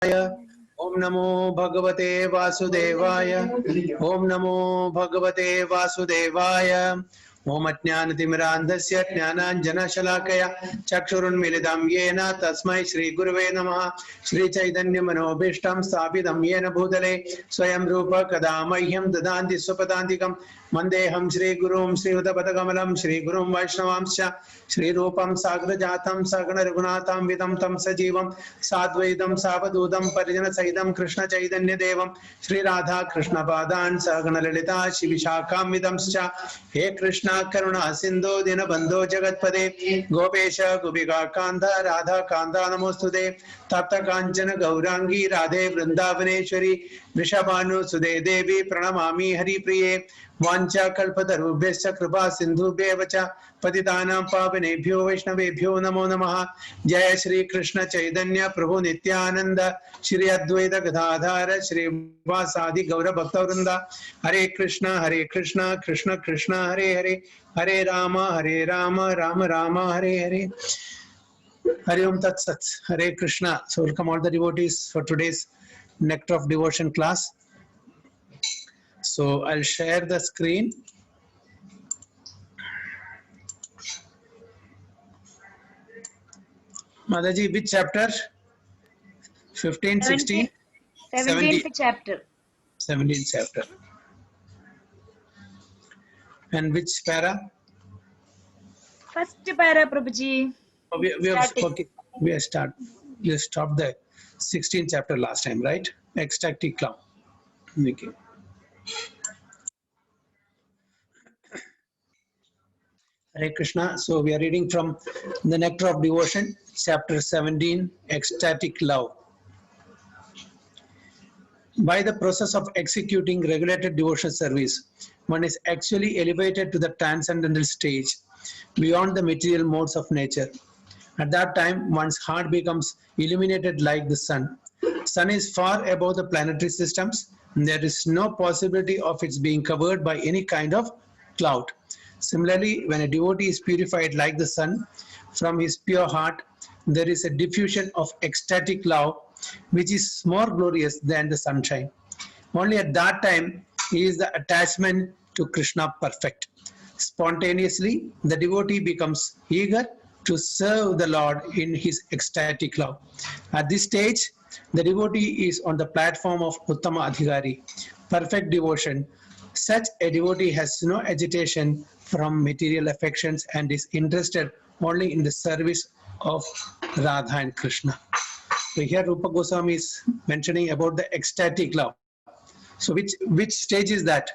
ओम नमो भगवते वासुदेवाय। ओम नमो भगवते वासुदेवाय। ओम अज्ञानतिमिरान्धस्य ज्ञानाञ्जनशलाकया चक्षुरुन्मिलितं येन तस्मै श्रीगुरुवे नमः। श्रीचैतन्यमनोभीष्टं स्थापितं येन भूतले स्वयं रूप कदा मह्यं ददान्ति स्वपदान्तिकं वन्देऽहं श्रीगुरुं श्रीयुतपदकमलं श्रीगुरुं वैष्णवांश्च श्रीरूपं साग्रजातं सगणरघुनाथं विदं तं सजीवं साद्वैतं सावधूतं परिजनसहितं कृष्णचैतन्यदेवं श्रीराधा कृष्णपादान् सगणललिता शिविशाखां विदंश्च। हे कृष्ण करुणा सिन्धो दीनबन्धो जगत्पते गोपेश गोपिका कान्त राधा कान्त नमोस्तुते। तप्त काञ्चन गौरांगी राधे वृंदावनेश्वरी वृषभानुसुते देवी प्रणमामि हरिप्रिये। वाञ्छाकल्पतरुभ्यश्च कृपा सिन्धुभ्येव च पतितानां पावनेभ्यो वैष्णवेभ्यो नमो नमः। जय श्री कृष्ण चैतन्य प्रभु नित्यानंद श्री अद्वैत गदाधर श्रीवासादि गौर भक्तवृंद। हरे Krishna Krishna Krishna Hare Hare Hare Ram Ram Ram Hare Hare. Hari Om Tat Sat. Hare Krishna. So welcome all the devotees for today's Nectar of Devotion class. So I'll share the screen. Mataji, which chapter? 15, 16? 17th chapter. 17th chapter. And which para? First para, Prabhuji. We stopped the 16th chapter last time, right? Ecstatic cloud. Okay. Hare Krishna. So we are reading from the Nectar of Devotion, chapter 17, Ecstatic Love. By the process of executing regulated devotional service, one is actually elevated to the transcendental stage, beyond the material modes of nature. At that time, one's heart becomes illuminated like the sun. Sun is far above the planetary systems. There is no possibility of its being covered by any kind of cloud. Similarly, when a devotee is purified like the sun from his pure heart, there is a diffusion of ecstatic love, which is more glorious than the sunshine. Only at that time is the attachment to Krishna perfect. Spontaneously, the devotee becomes eager to serve the Lord in his ecstatic love. At this stage, the devotee is on the platform of Uttama Adhikari, perfect devotion. Such a devotee has no agitation from material affections and is interested only in the service of Radha and Krishna. So here Rupa Goswami is mentioning about the ecstatic love. So which stage is that?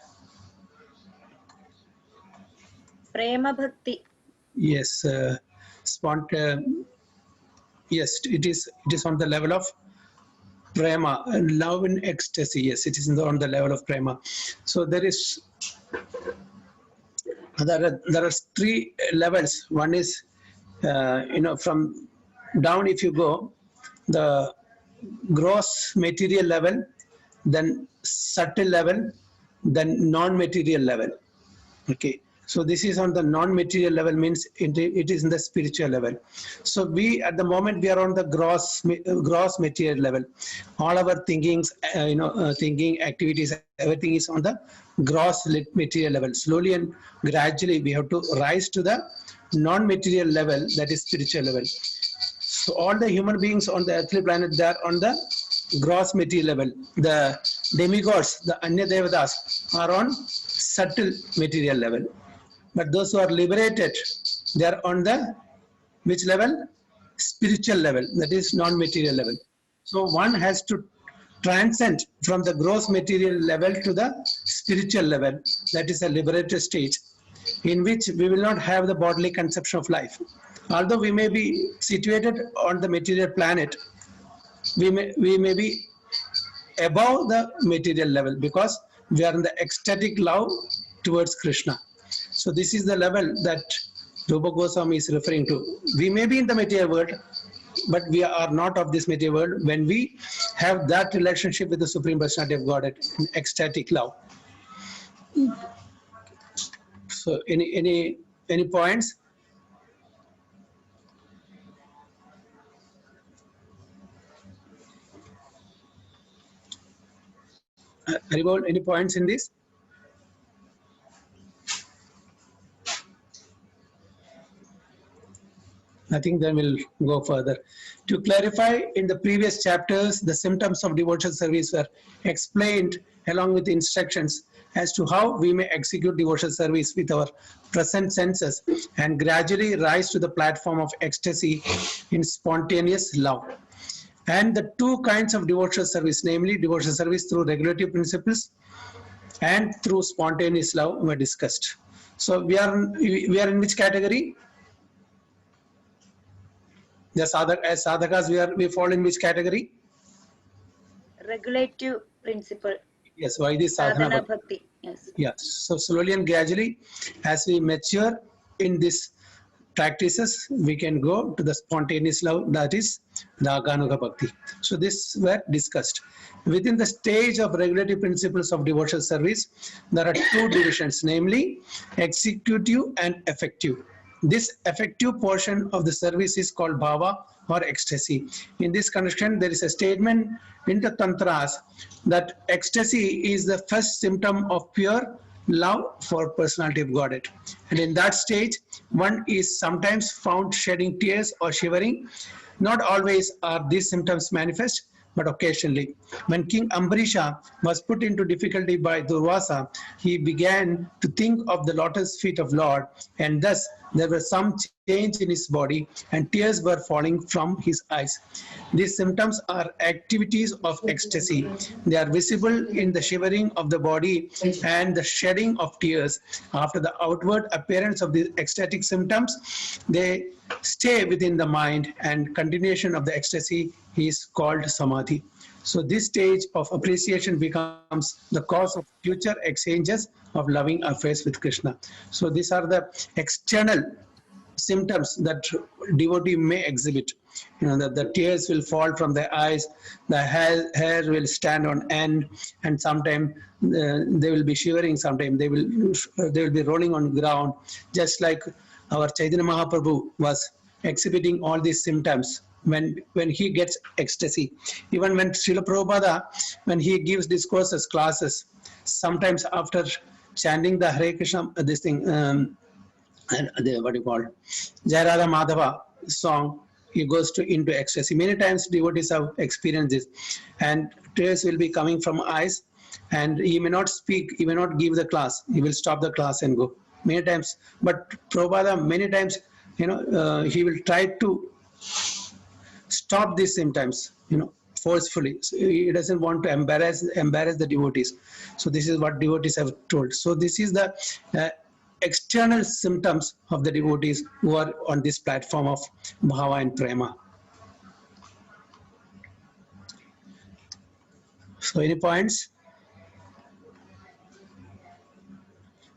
Prema Bhakti. Yes, yes, it is on the level of prema, love and ecstasy. Yes, it is on the level of prema. So there are three levels. One is from down, if you go, the gross material level, then subtle level, then non-material level. Okay, so this is on the non-material level, means it is in the spiritual level. So we at the moment we are on the gross material level. All our thinkings, thinking activities, everything is on the gross material level. Slowly and gradually we have to rise to the non-material level, that is spiritual level. So all the human beings on the earthly planet, they are on the gross material level. The demigods, the Anya Devatas, are on subtle material level. But those who are liberated, they are on the which level? Spiritual level, that is non-material level. So one has to transcend from the gross material level to the spiritual level, that is a liberated stage, in which we will not have the bodily conception of life. Although we may be situated on the material planet, we may be above the material level because we are in the ecstatic love towards Krishna. So this is the level that Rupa Goswami is referring to. We may be in the material world, but we are not of this material world when we have that relationship with the Supreme Personality of Godhead in ecstatic love. So any points? Haribol, any points in this? I think then we'll go further. To clarify, in the previous chapters, the symptoms of devotional service were explained along with instructions as to how we may execute devotional service with our present senses and gradually rise to the platform of ecstasy in spontaneous love. And the two kinds of devotional service, namely devotional service through regulative principles and through spontaneous love, were discussed. So we are in which category? The as sadhakas, we fall in which category? Regulative principle. Yes, why this sadhana Sadhana bhakti? bhakti. Yes. Yes. So slowly and gradually, as we mature in these practices, we can go to the spontaneous love, that is the Aganuga Bhakti. So this were discussed. Within the stage of regulative principles of devotional service, there are two divisions, namely executive and effective. This effective portion of the service is called bhava or ecstasy. In this connection, there is a statement in the Tantras that ecstasy is the first symptom of pure love for personality of Godhead. And in that stage, one is sometimes found shedding tears or shivering. Not always are these symptoms manifest, but occasionally. When King Ambarisha was put into difficulty by Durvasa, he began to think of the lotus feet of Lord, and thus there was some change in his body and tears were falling from his eyes. These symptoms are activities of ecstasy. They are visible in the shivering of the body and the shedding of tears. After the outward appearance of the ecstatic symptoms, they stay within the mind, and continuation of the ecstasy is called samadhi. So this stage of appreciation becomes the cause of future exchanges of loving affairs with Krishna. So these are the external symptoms that devotee may exhibit. You know, that the tears will fall from their eyes, the hair will stand on end, and sometimes they will be shivering, sometimes they will be rolling on ground, just like our Chaitanya Mahaprabhu was exhibiting all these symptoms when he gets ecstasy. Even when Srila Prabhupada, when he gives discourses, classes, sometimes after chanting the Hare Krishna, this thing, and what do you call it, Jai Radha Madhava song, he goes into ecstasy. Many times devotees have experienced this, and tears will be coming from eyes, and he may not speak, he may not give the class, he will stop the class and go. Many times, but Prabhupada, many times, you know, he will try to stop these symptoms, you know, forcefully. So he doesn't want to embarrass the devotees. So this is what devotees have told. So this is the external symptoms of the devotees who are on this platform of bhava and prema. So any points?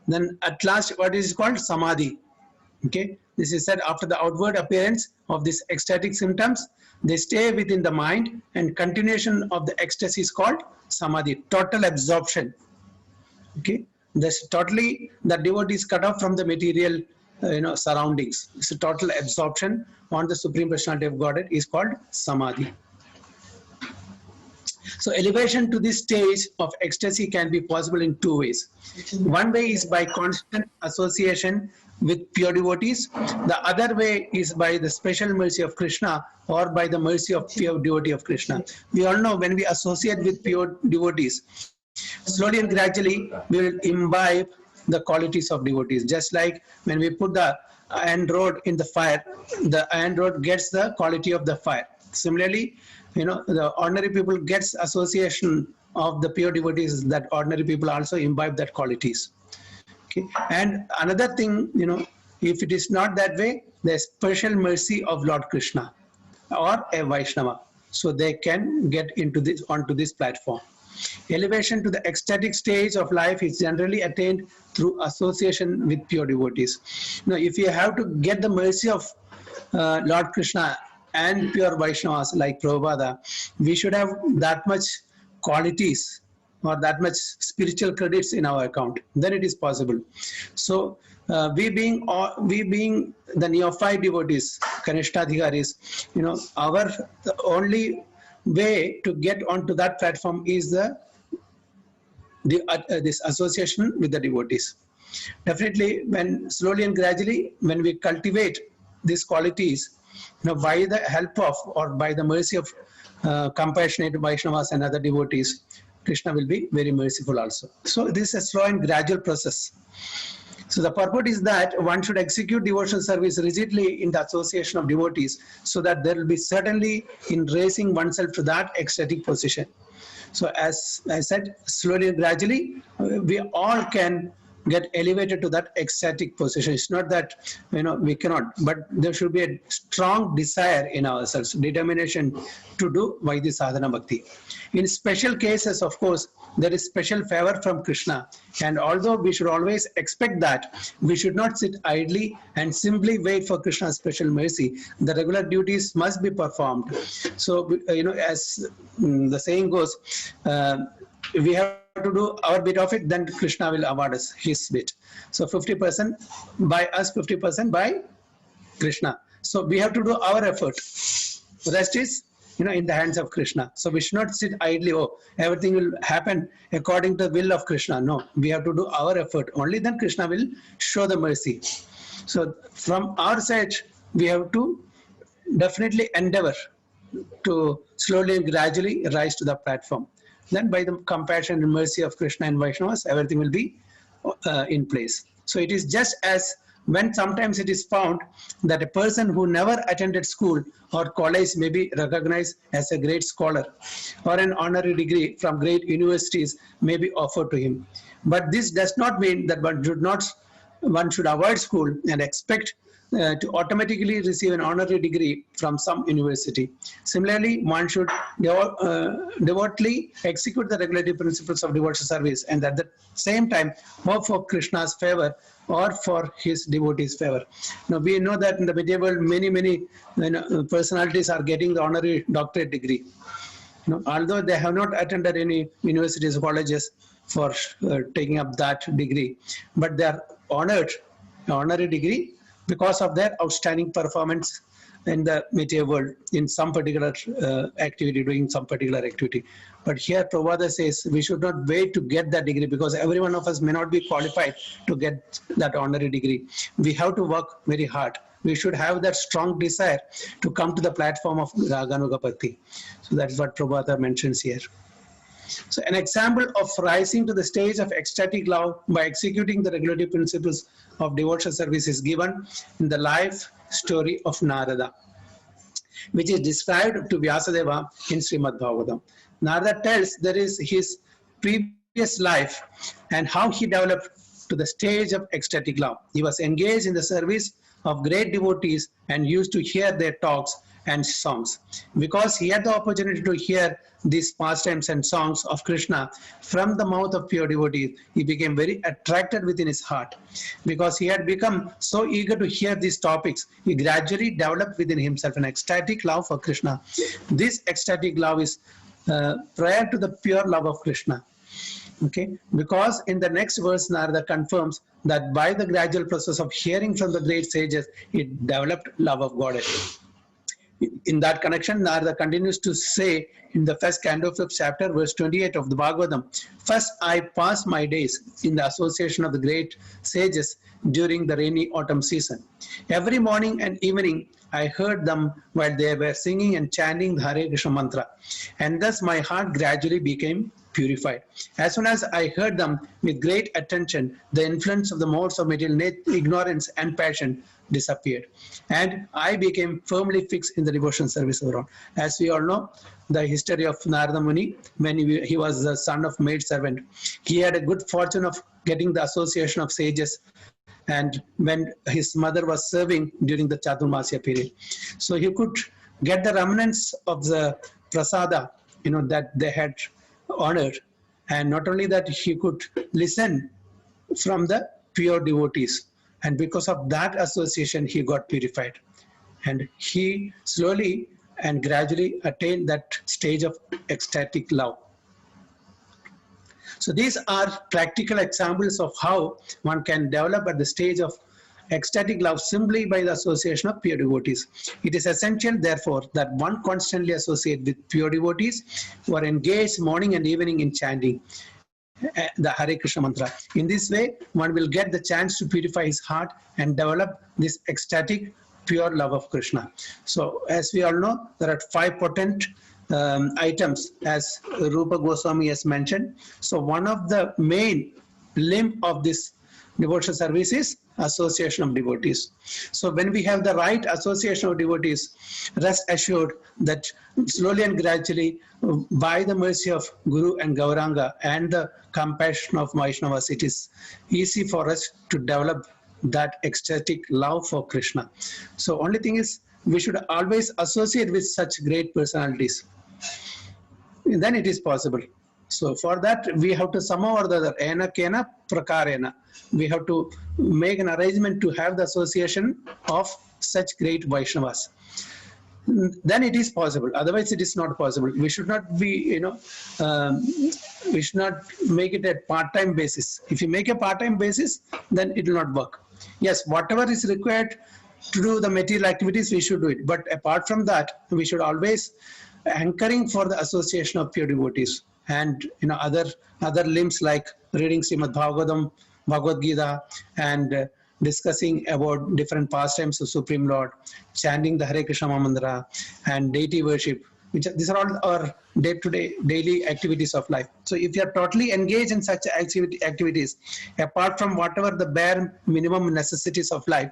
Then at last, what is called samadhi. Okay, this is said after the outward appearance of these ecstatic symptoms, they stay within the mind, and continuation of the ecstasy is called samadhi, total absorption. Okay, this totally, the devotee is cut off from the material surroundings. It's a total absorption on the Supreme Personality of Godhead is called samadhi. So elevation to this stage of ecstasy can be possible in two ways. One way is by constant association with pure devotees. The other way is by the special mercy of Krishna or by the mercy of pure devotee of Krishna. We all know when we associate with pure devotees, slowly and gradually we will imbibe the qualities of devotees. Just like when we put the iron rod in the fire, the iron rod gets the quality of the fire. Similarly, you know, the ordinary people gets association of the pure devotees, that ordinary people also imbibe that qualities. Okay. And another thing, you know, if it is not that way, the special mercy of Lord Krishna or a Vaishnava, so they can get into this, onto this platform. Elevation to the ecstatic stage of life is generally attained through association with pure devotees. Now, if you have to get the mercy of Lord Krishna and pure Vaishnavas like Prabhupada, we should have that much qualities or that much spiritual credits in our account. Then it is possible. So we being the neophyte devotees, Kanishtadhikaris, you know, the only way to get onto that platform is the this association with the devotees. Definitely, when slowly and gradually, when we cultivate these qualities, by the help of or by the mercy of compassionate Vaishnavas and other devotees, Krishna will be very merciful also. So this is a slow and gradual process. So the purport is that one should execute devotional service rigidly in the association of devotees, so that there will be certainly in raising oneself to that ecstatic position. So as I said, slowly and gradually, we all can get elevated to that ecstatic position. It's not that we cannot, but there should be a strong desire in ourselves, determination to do Vaidhi Sadhana Bhakti. In special cases, of course, there is special favor from Krishna, and although we should always expect that, we should not sit idly and simply wait for Krishna's special mercy. The regular duties must be performed. So as the saying goes, we have to do our bit of it, then Krishna will award us his bit. So 50% by us, 50% by Krishna. So we have to do our effort. The rest is in the hands of Krishna. So we should not sit idly, everything will happen according to the will of Krishna. No, we have to do our effort. Only then Krishna will show the mercy. So from our side, we have to definitely endeavor to slowly and gradually rise to the platform. Then by the compassion and mercy of Krishna and Vaishnavas, everything will be in place. So it is just as when sometimes it is found that a person who never attended school or college may be recognized as a great scholar, or an honorary degree from great universities may be offered to him. But this does not mean that one should avoid school and expect to automatically receive an honorary degree from some university. Similarly, one should devotedly execute the regulative principles of devotional service, and at the same time hope for Krishna's favor or for his devotees' favor. Now we know that in the medieval, many personalities are getting the honorary doctorate degree. Although they have not attended any universities or colleges for taking up that degree, but they are honored honorary degree because of their outstanding performance in the material world in some particular activity, doing some particular activity. But here Prabhupada says we should not wait to get that degree, because every one of us may not be qualified to get that honorary degree. We have to work very hard. We should have that strong desire to come to the platform of Raganuga Bhakti. So that is what Prabhupada mentions here. So an example of rising to the stage of ecstatic love by executing the regulative principles of devotional service is given in the life story of Narada, which is described to Vyasadeva in Srimad Bhagavatam. Narada tells there is his previous life and how he developed to the stage of ecstatic love. He was engaged in the service of great devotees and used to hear their talks and songs. Because he had the opportunity to hear these pastimes and songs of Krishna from the mouth of pure devotees, he became very attracted within his heart. Because he had become so eager to hear these topics, he gradually developed within himself an ecstatic love for Krishna. This ecstatic love is prior to the pure love of Krishna. Okay, because in the next verse Narada confirms that by the gradual process of hearing from the great sages, he developed love of Godhead. In that connection, Narada continues to say in the first canto of the chapter, verse 28 of the Bhagavatam, first I passed my days in the association of the great sages during the rainy autumn season. Every morning and evening, I heard them while they were singing and chanting the Hare Krishna mantra, and thus my heart gradually became purified. As soon as I heard them with great attention, the influence of the modes of material ignorance and passion disappeared, and I became firmly fixed in the devotional service of Lord. As we all know, the history of Narada Muni, when he was the son of maid servant, he had a good fortune of getting the association of sages, and when his mother was serving during the Chaturmasya period, so he could get the remnants of the prasada, that they had honored, and not only that, he could listen from the pure devotees, and because of that association he got purified, and he slowly and gradually attained that stage of ecstatic love. So these are practical examples of how one can develop at the stage of ecstatic love simply by the association of pure devotees. It is essential, therefore, that one constantly associate with pure devotees who are engaged morning and evening in chanting, the Hare Krishna mantra. In this way, one will get the chance to purify his heart and develop this ecstatic, pure love of Krishna. So, as we all know, there are 5 potent items, as Rupa Goswami has mentioned. So, one of the main limb of this devotional service is association of devotees. So when we have the right association of devotees, rest assured that slowly and gradually, by the mercy of Guru and Gauranga and the compassion of Vaishnavas, it is easy for us to develop that ecstatic love for Krishna. So only thing is, we should always associate with such great personalities. Then it is possible. So for that, we have to somehow or the other, ena kena prakarena, we have to make an arrangement to have the association of such great Vaishnavas. Then it is possible. Otherwise, it is not possible. We should not be, we should not make it at part-time basis. If you make a part-time basis, then it will not work. Yes, whatever is required to do the material activities, we should do it. But apart from that, we should always anchoring for the association of pure devotees. And other limbs like reading Srimad Bhagavatam, Bhagavad Gita, and discussing about different pastimes of Supreme Lord, chanting the Hare Krishna mantra, and deity worship. These are all our day-to-day daily activities of life. So if you are totally engaged in such activities, apart from whatever the bare minimum necessities of life,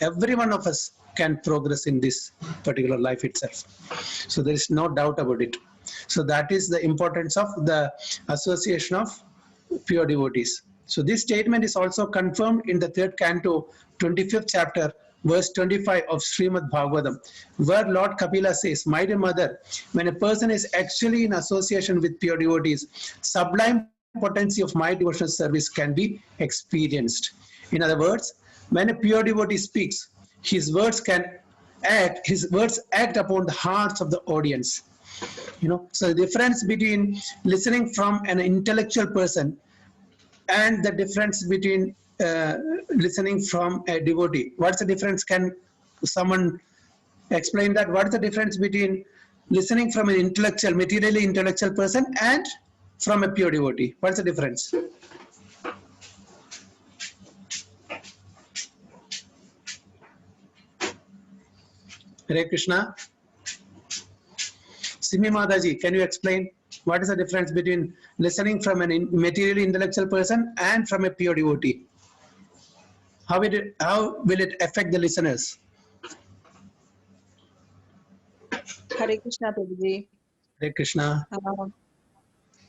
every one of us can progress in this particular life itself. So there is no doubt about it. So that is the importance of the association of pure devotees. So this statement is also confirmed in the 3rd canto, 25th chapter, verse 25 of Srimad Bhagavatam, where Lord Kapila says, "My dear mother, when a person is actually in association with pure devotees, sublime potency of my devotional service can be experienced." In other words, when a pure devotee speaks, his words act upon the hearts of the audience. So the difference between listening from an intellectual person and the difference between listening from a devotee. What's the difference? Can someone explain that? What is the difference between listening from an intellectual, materially intellectual person and from a pure devotee? What's the difference? Hare Krishna. Simi Mataji, can you explain what is the difference between listening from a materially intellectual person and from a pure devotee? How will it affect the listeners? Hare Krishna, Prabhuji. Hare Krishna.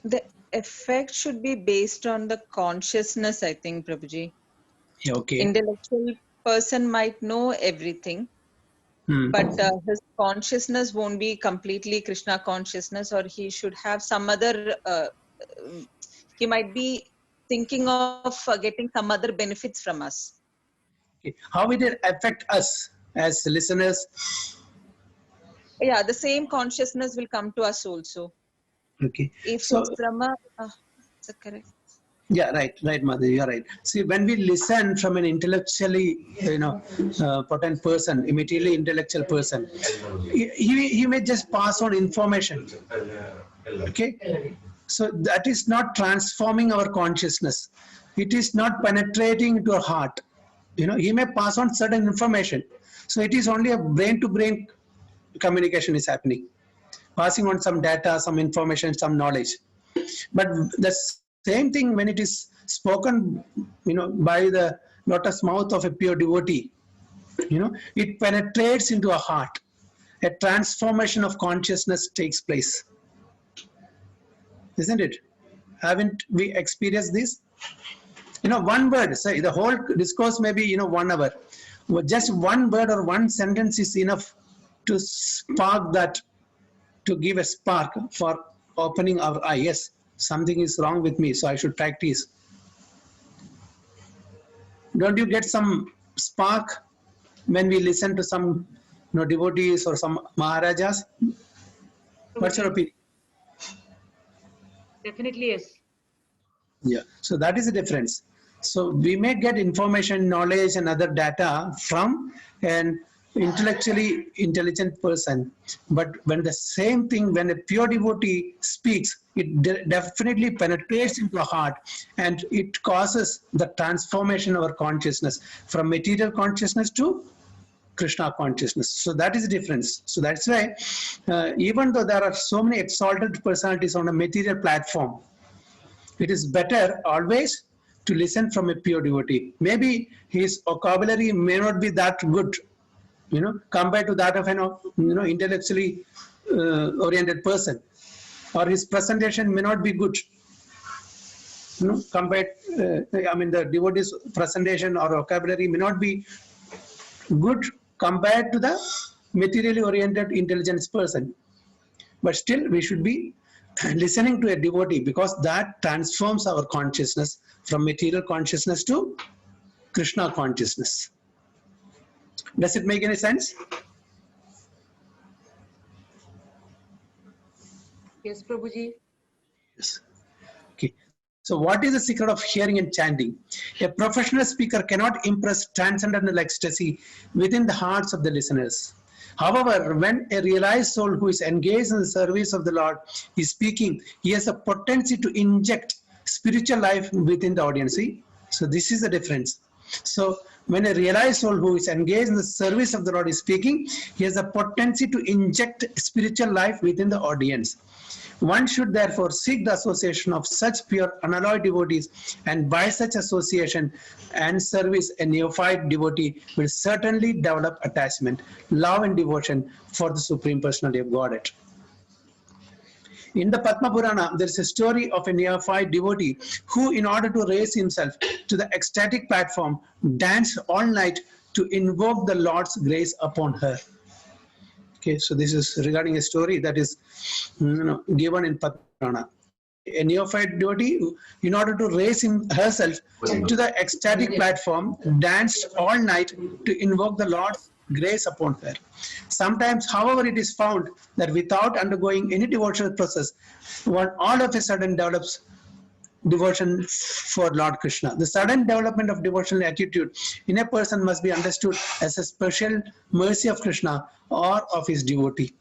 The effect should be based on the consciousness, I think, Prabhuji. Yeah, okay. Intellectual person might know everything, but his consciousness won't be completely Krishna consciousness, or he should have some other, he might be thinking of getting some other benefits from us. Okay. How will it affect us as listeners? Yeah, the same consciousness will come to us also. Okay. If So, it's Brahma, is that correct? yeah, right, Madhu, you're right. See, when we listen from an intellectually, potent person, a materially intellectual person, he may just pass on information. Okay, so that is not transforming our consciousness. It is not penetrating into our heart. He may pass on certain information. So it is only a brain-to-brain communication is happening, passing on some data, some information, some knowledge. But the same thing when it is spoken, by the lotus mouth of a pure devotee, it penetrates into a heart. A transformation of consciousness takes place. Isn't it? Haven't we experienced this? One word, say the whole discourse may be, 1 hour. Just one word or one sentence is enough to spark that, to give a spark for opening our eye. Yes, something is wrong with me, so I should practice. Don't you get some spark when we listen to some devotees or some Maharajas? What's your opinion? Definitely yes. Yeah, so that is the difference. So we may get information, knowledge, and other data from an intellectually intelligent person, but when the same thing, when a pure devotee speaks, it definitely penetrates into the heart, and it causes the transformation of our consciousness from material consciousness to Krishna consciousness. So that is the difference. So that's why even though there are so many exalted personalities on a material platform, it is better always to listen from a pure devotee. Maybe his vocabulary may not be that good, compared to that of an intellectually oriented person, or his presentation may not be good, compared. The devotee's presentation or vocabulary may not be good compared to the materially oriented intelligence person. But still, we should be listening to a devotee, because that transforms our consciousness from material consciousness to Krishna consciousness. Does it make any sense? Yes, Prabhuji. Yes. Okay. So what is the secret of hearing and chanting? A professional speaker cannot impress transcendental ecstasy within the hearts of the listeners. However, when a realized soul who is engaged in the service of the Lord is speaking, he has a potency to inject spiritual life within the audience. See? So this is the difference. So when a realized soul who is engaged in the service of the Lord is speaking, he has a potency to inject spiritual life within the audience. One should therefore seek the association of such pure unalloyed devotees, and by such association and service, a neophyte devotee will certainly develop attachment, love and devotion for the Supreme Personality of Godhead. In the Padma Purana, there is a story of a neophyte devotee who, in order to raise himself to the ecstatic platform, danced all night to invoke the Lord's grace upon her. Okay, so this is regarding a story that is given in Padma Purana. A neophyte devotee, in order to raise herself to the ecstatic platform, danced all night to invoke the Lord's grace upon her. Sometimes, however, it is found that without undergoing any devotional process, one all of a sudden develops devotion for Lord Krishna. The sudden development of devotional attitude in a person must be understood as a special mercy of Krishna or of his devotee.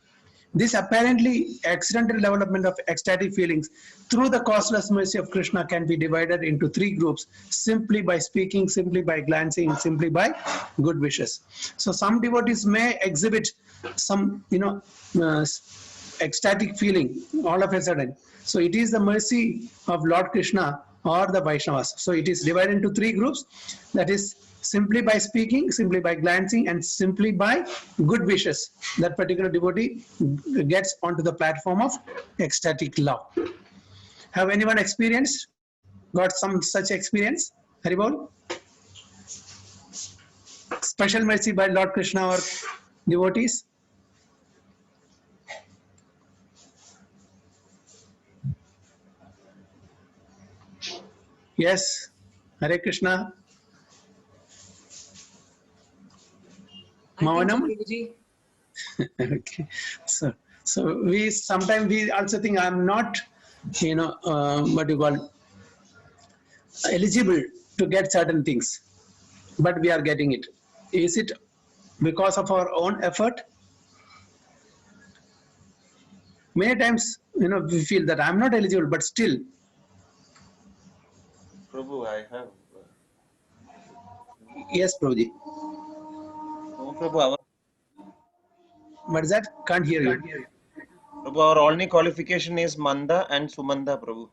This apparently accidental development of ecstatic feelings through the causeless mercy of Krishna can be divided into three groups: simply by speaking, simply by glancing, and simply by good wishes. So some devotees may exhibit some, ecstatic feeling all of a sudden. So it is the mercy of Lord Krishna or the Vaishnavas. So it is divided into three groups, that is simply by speaking, simply by glancing, and simply by good wishes. That particular devotee gets onto the platform of ecstatic love. Have anyone got some such experience? Haribol? Special mercy by Lord Krishna or devotees? Yes, Hare Krishna. Mavanam? Okay. So we sometimes we also think I'm not, what you call, eligible to get certain things, but we are getting it. Is it because of our own effort? Many times, we feel that I'm not eligible, but still. Prabhu, I have. Yes, Prabhuji. No, Prabhu, What is that? Can't hear you. Prabhu, our only qualification is Manda and Sumanda, Prabhu.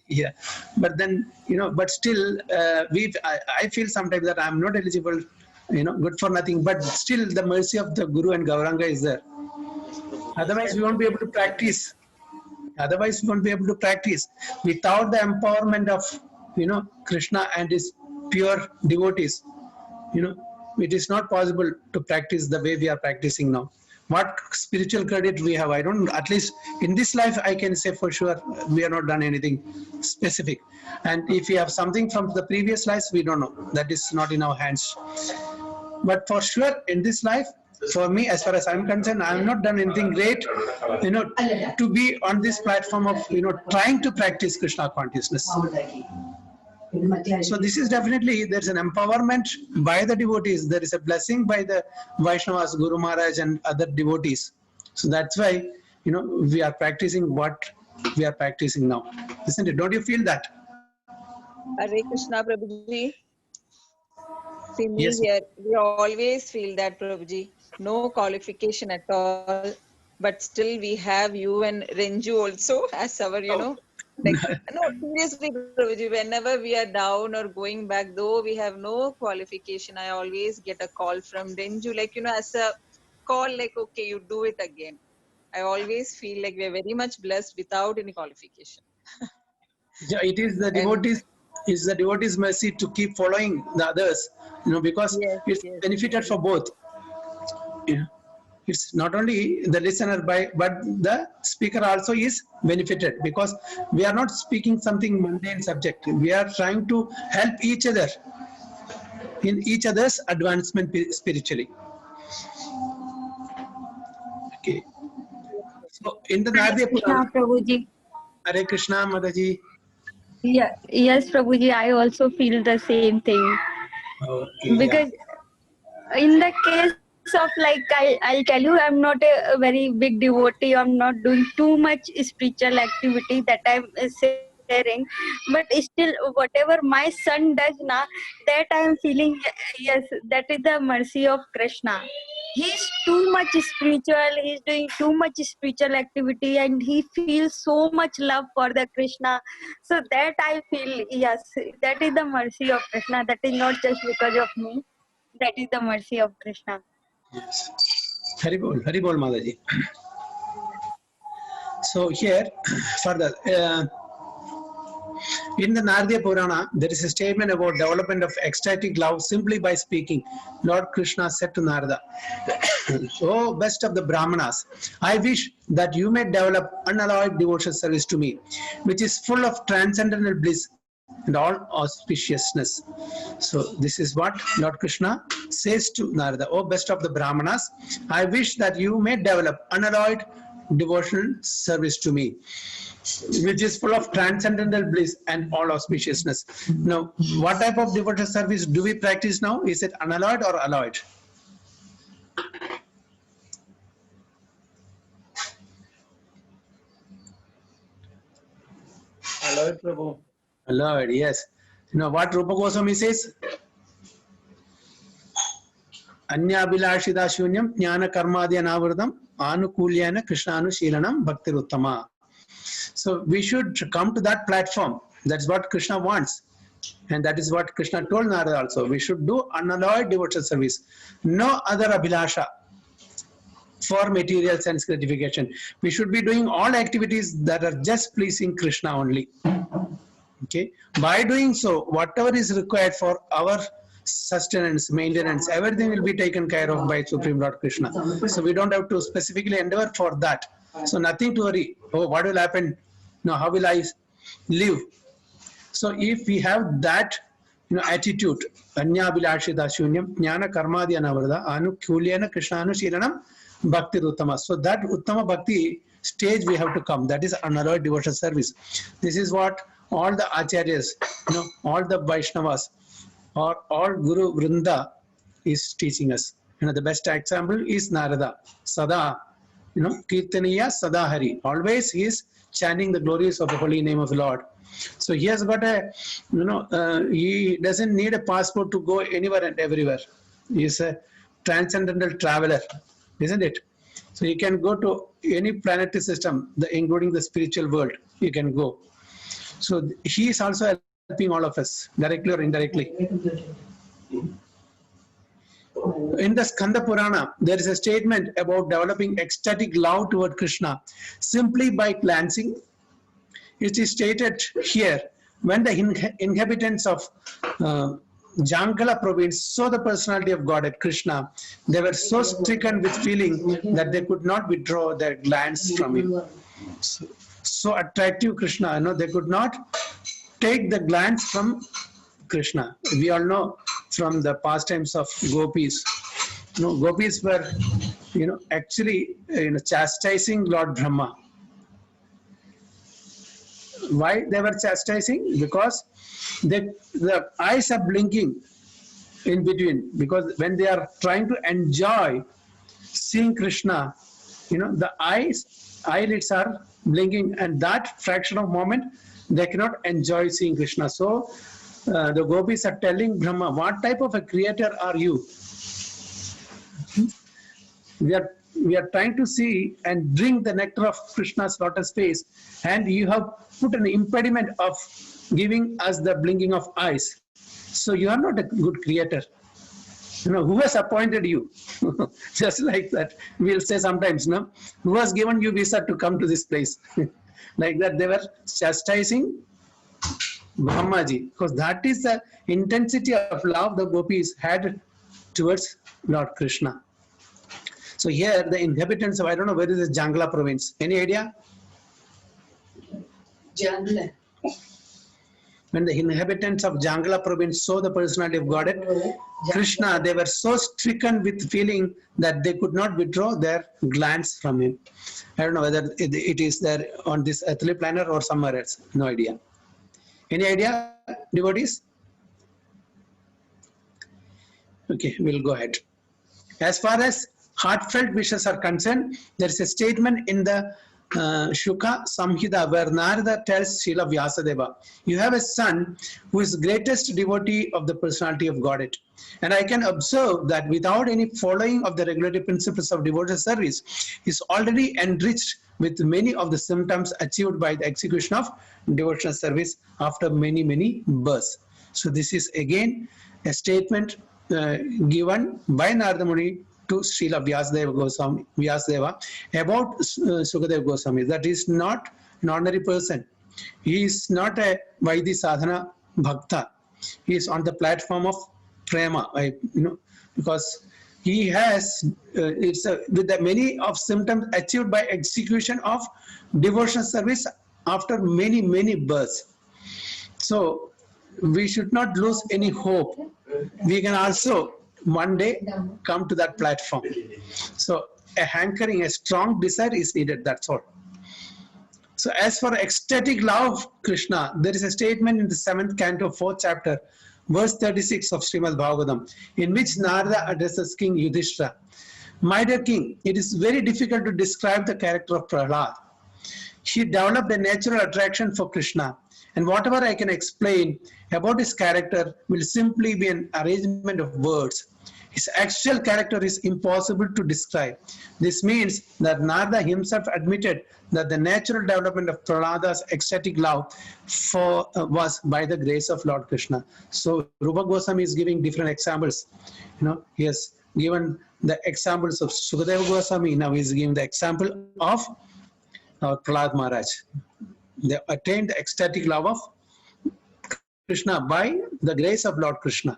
Yeah, but then, but still, I feel sometimes that I'm not eligible, good for nothing, but still the mercy of the Guru and Gauranga is there. Otherwise, we won't be able to practice. Without the empowerment of, Krishna and his pure devotees, it is not possible to practice the way we are practicing now. What spiritual credit we have, I don't, at least in this life, I can say for sure we have not done anything specific. And if we have something from the previous lives, we don't know. That is not in our hands. But for sure, in this life, for me, as far as I'm concerned, I have not done anything great, to be on this platform of, trying to practice Krishna consciousness. So this is definitely, there's an empowerment by the devotees. There is a blessing by the Vaishnavas, Guru Maharaj and other devotees. So that's why, we are practicing what we are practicing now. Isn't it? Don't you feel that? Hare Krishna, Prabhuji. See me Yes. here. We always feel that, Prabhuji. No qualification at all. But still we have you and Renju also as our, like, no, seriously, Prabhuji, whenever we are down or going back, though we have no qualification, I always get a call from Renju, like, as a call, like, okay, you do it again. I always feel like we are very much blessed without any qualification. Yeah, it is the devotees' mercy to keep following the others, because it's benefited for both. Yeah. It's not only the listener but the speaker also is benefited, because we are not speaking something mundane subject. We are trying to help each other in each other's advancement spiritually. Okay. So in the Nardiya Purana, Krishna Prabhuji. Hare Krishna Mataji. Yeah, yes, Prabhuji, I also feel the same thing. Okay, Because in the case of, like, I'll tell you, I'm not a very big devotee. I'm not doing too much spiritual activity that I'm sharing. But still, whatever my son does now, that I'm feeling, yes, that is the mercy of Krishna. He's too much spiritual, he's doing too much spiritual activity, and he feels so much love for the Krishna. So that I feel, yes, that is the mercy of Krishna. That is not just because of me. That is the mercy of Krishna. Yes. Haribol Mataji. So here, further, in the Nardiya Purana, there is a statement about development of ecstatic love simply by speaking. Lord Krishna said to Narada, "O best of the Brahmanas, I wish that you may develop unalloyed devotional service to me, which is full of transcendental bliss and all auspiciousness." So this is what Lord Krishna says to Narada, "O best of the Brahmanas, I wish that you may develop unalloyed devotional service to me, which is full of transcendental bliss and all auspiciousness." Now, what type of devotional service do we practice now? Is it unalloyed or alloyed? Alloyed, Prabhu. Alloyed, yes. What Rupa Goswami says? Anyabhilashida shunyam jnana karmadya anavritam anukulyana krishnanushilanam bhaktiruttama. So we should come to that platform. That's what Krishna wants. And that is what Krishna told Narada also. We should do unalloyed devotional service. No other abhilasha for material sense gratification. We should be doing all activities that are just pleasing Krishna only. Okay. By doing so, whatever is required for our sustenance, maintenance, everything will be taken care of by Supreme Lord Krishna. So we don't have to specifically endeavor for that. So nothing to worry. Oh, what will happen? No, how will I live? So if we have that attitude, Anyabhilashita shunyam jnana karmadya anavrada anukulyana krishnanushilanam bhaktiruttama. So that uttama bhakti stage we have to come. That is unalloyed devotional service. This is what all the acharyas, all the Vaishnavas, or all Guru Vrinda is teaching us. The best example is Narada. Sada, Kirtaniya Sada Hari. Always he is chanting the glories of the holy name of the Lord. So he has got a, he doesn't need a passport to go anywhere and everywhere. He is a transcendental traveler, isn't it? So you can go to any planetary system, including the spiritual world, you can go. So he is also helping all of us, directly or indirectly. In the Skanda Purana, there is a statement about developing ecstatic love toward Krishna simply by glancing. It is stated here, when the inhabitants of Jangala province saw the personality of God at Krishna, they were so stricken with feeling that they could not withdraw their glance from him. So attractive Krishna, they could not take the glance from Krishna. We all know from the pastimes of gopis. Gopis were, actually, chastising Lord Brahma. Why they were chastising? Because the eyes are blinking in between, because when they are trying to enjoy seeing Krishna, the eyelids are blinking, and that fraction of moment they cannot enjoy seeing Krishna. So the gopis are telling Brahma, what type of a creator are you? We are trying to see and drink the nectar of Krishna's lotus face, and you have put an impediment of giving us the blinking of eyes. So you are not a good creator. Who has appointed you? Just like that, we'll say sometimes, who has given you visa to come to this place? Like that, they were chastising Brahmaji, because that is the intensity of love the gopis had towards Lord Krishna. So here, the inhabitants of, I don't know where is the Jangla province. Any idea? Jangla. When the inhabitants of Jangla province saw the personality of Godhead, Krishna, they were so stricken with feeling that they could not withdraw their glance from him. I don't know whether it is there on this earthly planet or somewhere else. No idea. Any idea, devotees? Okay, we'll go ahead. As far as heartfelt wishes are concerned, there is a statement in the Shuka Samhita where Narada tells Srila Vyasadeva, you have a son who is greatest devotee of the personality of Godhead. And I can observe that without any following of the regulatory principles of devotional service, he is already enriched with many of the symptoms achieved by the execution of devotional service after many, many births. So this is again a statement given by Narada Muni to Srila Vyasadeva about Sukadeva Goswami. That is not an ordinary person. He is not a Vaidhi Sadhana Bhakta. He is on the platform of Prema, because he has, with the many of symptoms achieved by execution of devotional service after many, many births. So we should not lose any hope. We can also one day come to that platform. So a hankering, a strong desire is needed, that's all. So as for ecstatic love of Krishna, there is a statement in the 7th canto, 4th chapter, verse 36 of Srimad Bhagavatam, in which Narada addresses King Yudhishthira. My dear king, it is very difficult to describe the character of Prahlad. He developed a natural attraction for Krishna, and whatever I can explain about his character will simply be an arrangement of words. His actual character is impossible to describe. This means that Narada himself admitted that the natural development of Prahlada's ecstatic love was by the grace of Lord Krishna. So Rupa Goswami is giving different examples. He has given the examples of Sukadeva Goswami. Now he is giving the example of Prahlad Maharaj. They attained the ecstatic love of Krishna by the grace of Lord Krishna.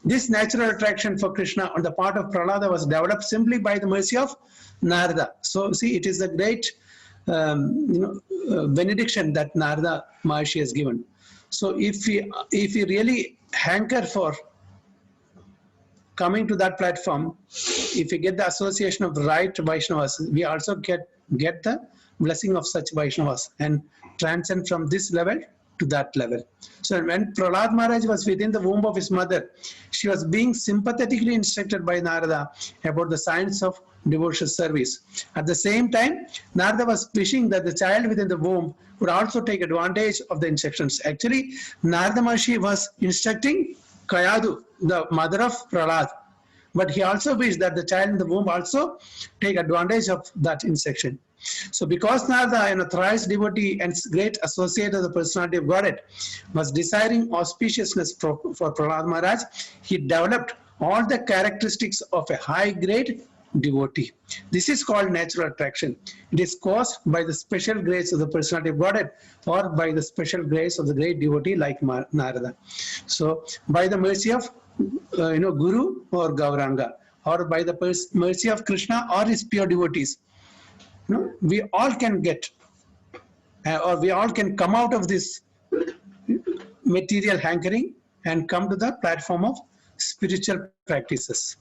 This natural attraction for Krishna on the part of Prahlada was developed simply by the mercy of Narada. So see, it is a great benediction that Narada Maharshi has given. So if we really hanker for coming to that platform, if we get the association of the right Vaishnavas, we also get the blessing of such Vaishnavas and transcend from this level to that level. So when Prahlad Maharaj was within the womb of his mother, she was being sympathetically instructed by Narada about the science of devotional service. At the same time, Narada was wishing that the child within the womb would also take advantage of the instructions. Actually, Narada Maharshi was instructing Kayadu, the mother of Prahlad, but he also wished that the child in the womb also take advantage of that instruction. So because Narada, an thrice devotee and great associate of the personality of Godhead, was desiring auspiciousness for Prahlad Maharaj, he developed all the characteristics of a high-grade devotee. This is called natural attraction. It is caused by the special grace of the personality of Godhead or by the special grace of the great devotee like Narada. So by the mercy of Guru or Gauranga, or by the mercy of Krishna or his pure devotees, we all can get or we all can come out of this material hankering and come to the platform of spiritual practices.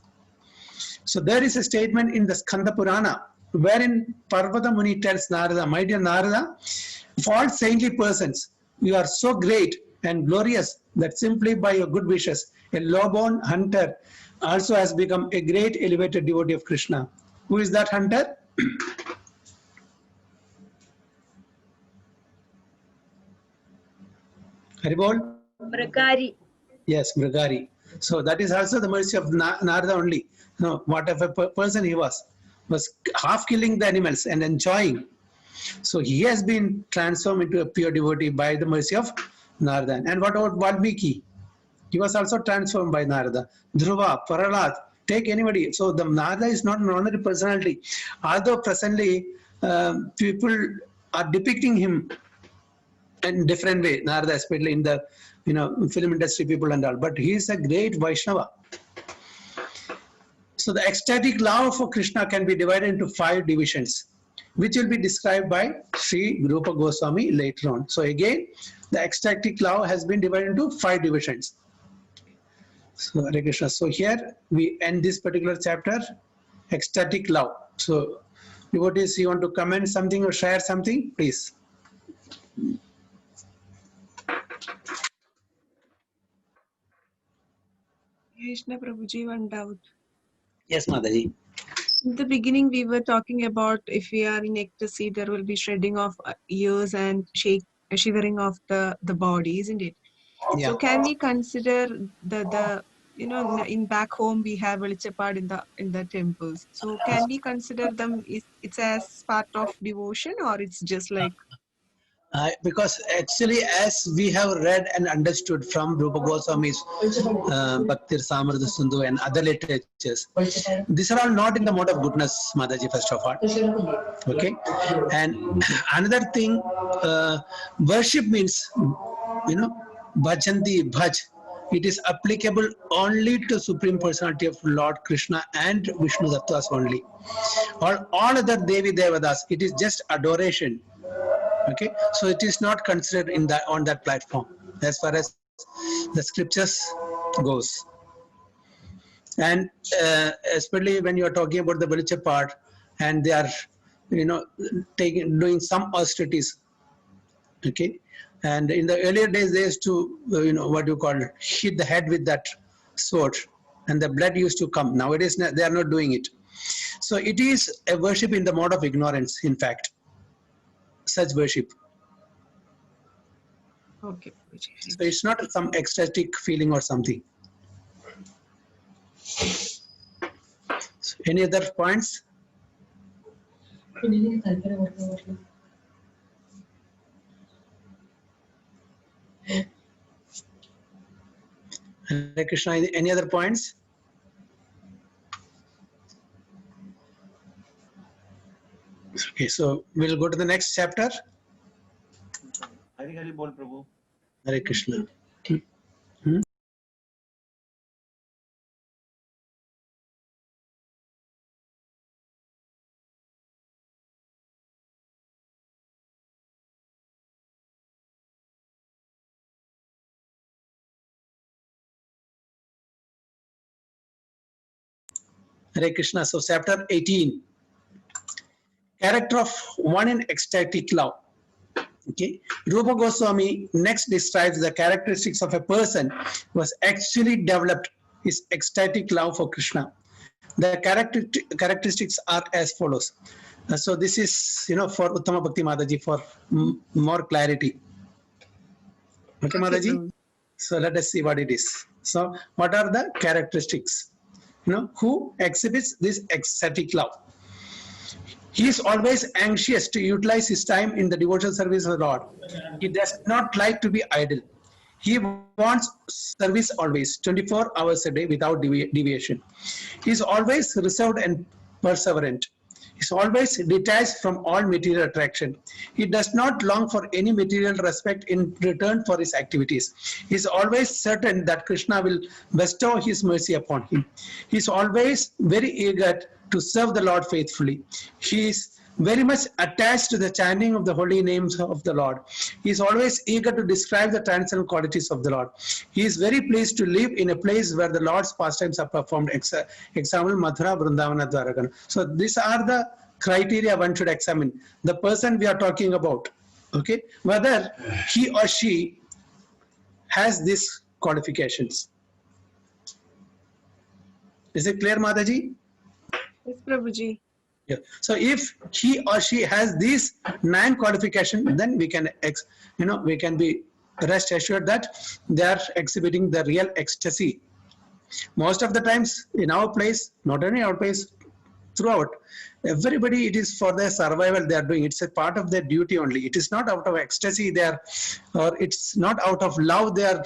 So there is a statement in the Skanda Purana wherein Parvata Muni tells Narada, my dear Narada, false saintly persons, you are so great and glorious that simply by your good wishes, a low-born hunter also has become a great elevated devotee of Krishna. Who is that hunter? Haribol? Mrigari. Yes, Mrigari. So that is also the mercy of Narada only. No, whatever person he was half killing the animals and enjoying. So he has been transformed into a pure devotee by the mercy of Narada. And what about Valmiki? He was also transformed by Narada. Dhruva, Prahlad, take anybody. So the Narada is not an ordinary personality. Although presently people are depicting him in different way, Narada, especially in the film industry people and all, but he is a great Vaishnava. So the ecstatic love for Krishna can be divided into 5 divisions, which will be described by Sri Rupa Goswami later on. So again, the ecstatic love has been divided into 5 divisions. So Hare Krishna. So here we end this particular chapter, ecstatic love. So devotees, you want to comment something or share something, please. Krishna Prabhuji, one doubt. Yes, Mataji. In the beginning, we were talking about if we are in ecstasy, there will be shredding of ears and shivering of the body, isn't it? Yeah. So can we consider the in back home we have Velichapad in the temples. So can we consider them? It's as part of devotion, or it's just like? Because actually, as we have read and understood from Rupa Goswami's Bhakti Rasamrita Sindhu and other literatures, these are all not in the mode of goodness, Mataji, first of all. Okay? And another thing, worship means, bhajanti, bhaj. It is applicable only to Supreme Personality of Lord Krishna and Vishnu Tattvas only. Or all other Devi Devadas, it is just adoration. Okay, so it is not considered on that platform as far as the scriptures goes. And especially when you are talking about the Velichapad and they are, doing some austerities. Okay, and in the earlier days they used to, hit the head with that sword, and the blood used to come. Nowadays they are not doing it. So it is a worship in the mode of ignorance, in fact. Such worship. Okay. So it's not some ecstatic feeling or something. So any other points? Hare Krishna, any other points? Okay, so we'll go to the next chapter. Hari Hari Bol Prabhu. Hare Krishna. Hare Krishna. So chapter 18. Character of one in ecstatic love. Okay, Rupa Goswami next describes the characteristics of a person who has actually developed his ecstatic love for Krishna. The characteristics are as follows. So this is, for Uttama Bhakti Mataji for more clarity. Okay, Mataji? So let us see what it is. So what are the characteristics? Who exhibits this ecstatic love? He is always anxious to utilize his time in the devotional service of the Lord. He does not like to be idle. He wants service always, 24 hours a day without deviation. He is always reserved and perseverant. He is always detached from all material attraction. He does not long for any material respect in return for his activities. He is always certain that Krishna will bestow his mercy upon him. He is always very eager to serve the Lord faithfully. He is very much attached to the chanting of the holy names of the Lord. He is always eager to describe the transcendental qualities of the Lord. He is very pleased to live in a place where the Lord's pastimes are performed. Example, Mathura, Vrindavana, Dwaraka. So these are the criteria one should examine. The person we are talking about, Okay, whether he or she has these qualifications. Is it clear, Mataji? Yes, Prabhuji. Yeah. So if he or she has these 9 qualifications, then we can, we can be rest assured that they are exhibiting the real ecstasy. Most of the times in our place, not only our place, throughout, everybody, it is for their survival they are doing. It's a part of their duty only. It is not out of ecstasy they are, or it's not out of love they are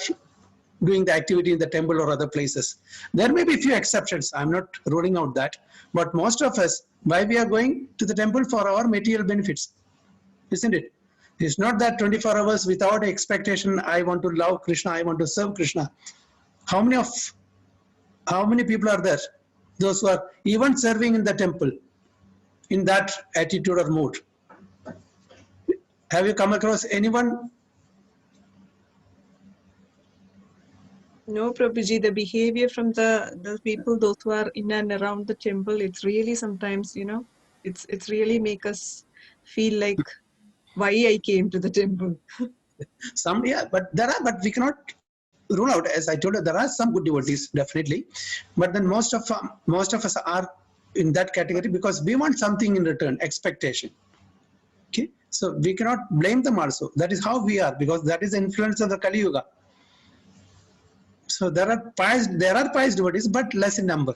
doing the activity in the temple or other places. There may be few exceptions. I'm not ruling out that. But most of us, why we are going to the temple? For our material benefits, isn't it? It's not that 24 hours without expectation, I want to love Krishna, I want to serve Krishna. How many people are there? Those who are even serving in the temple in that attitude or mood. Have you come across anyone? No, Prabhuji, the behavior from the people, those who are in and around the temple, it's really sometimes, it's really make us feel like why I came to the temple. Some, yeah, but we cannot rule out. As I told you, there are some good devotees, definitely, but then most of us are in that category because we want something in return, expectation. Okay, so we cannot blame them also. That is how we are, because that is the influence of the Kali Yuga. So there are pious devotees, but less in number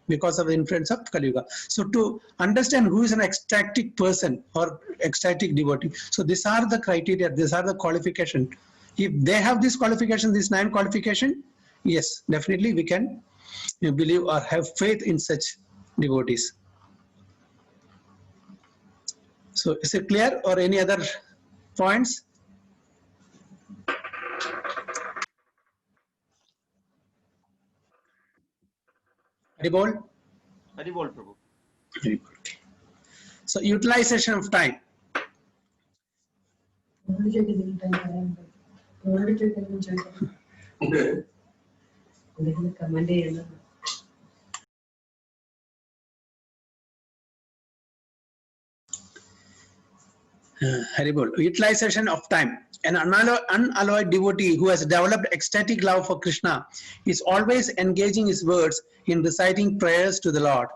because of the influence of Kali Yuga. So to understand who is an ecstatic person or ecstatic devotee, so these are the criteria, these are the qualification. If they have this qualification, this 9 qualification, yes, definitely we can believe or have faith in such devotees. So is it clear, or any other points? Haribol? Haribol, Prabhu. Haribol, okay. So utilization of time. Haribol, utilization of time. An unalloyed devotee who has developed ecstatic love for Krishna is always engaging his words in reciting prayers to the Lord.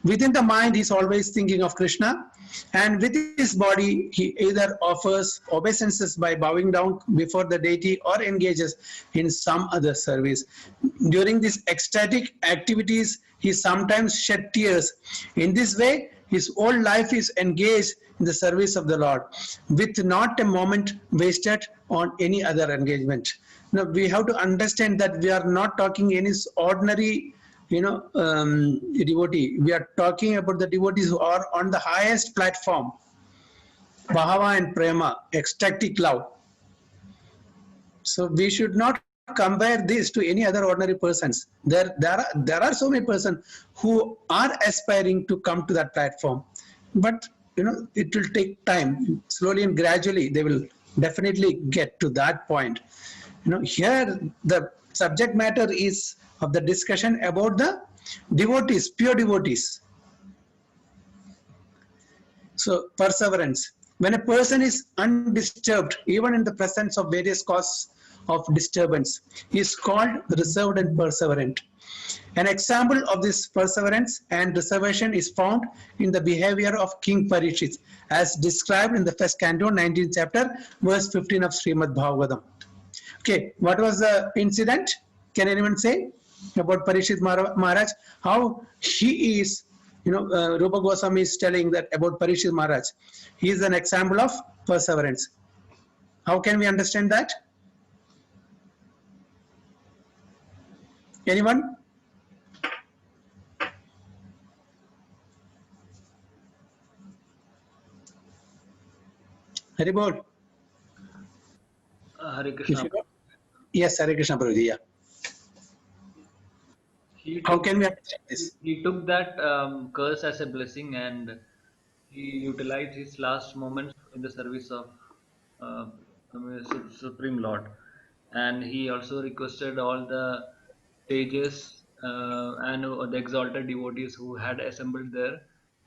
Within the mind, he is always thinking of Krishna, and with his body, he either offers obeisances by bowing down before the deity or engages in some other service. During these ecstatic activities, he sometimes shed tears. In this way, his whole life is engaged in the service of the Lord, with not a moment wasted on any other engagement. Now we have to understand that we are not talking any ordinary, devotee. We are talking about the devotees who are on the highest platform, Bhava and Prema, ecstatic love. So we should not compare this to any other ordinary persons. There are so many persons who are aspiring to come to that platform, but it will take time. Slowly and gradually they will definitely get to that point. Here the subject matter is of the discussion about the devotees, pure devotees. So perseverance. When a person is undisturbed, even in the presence of various causes of disturbance, he is called reserved and perseverant. An example of this perseverance and reservation is found in the behavior of King Parikshit, as described in the first canto, 19th chapter, verse 15 of Srimad Bhagavatam. Okay, what was the incident? Can anyone say about Parikshit Maharaj? How he is, Rupa Goswami is telling that about Parikshit Maharaj. He is an example of perseverance. How can we understand that? Anyone? Haribol. Hare Krishna. Yes, Hare Krishna Prabhuji. Yeah. How can we understand this? He took that curse as a blessing, and he utilized his last moments in the service of uh, Supreme Lord. And he also requested all the sages and the exalted devotees who had assembled there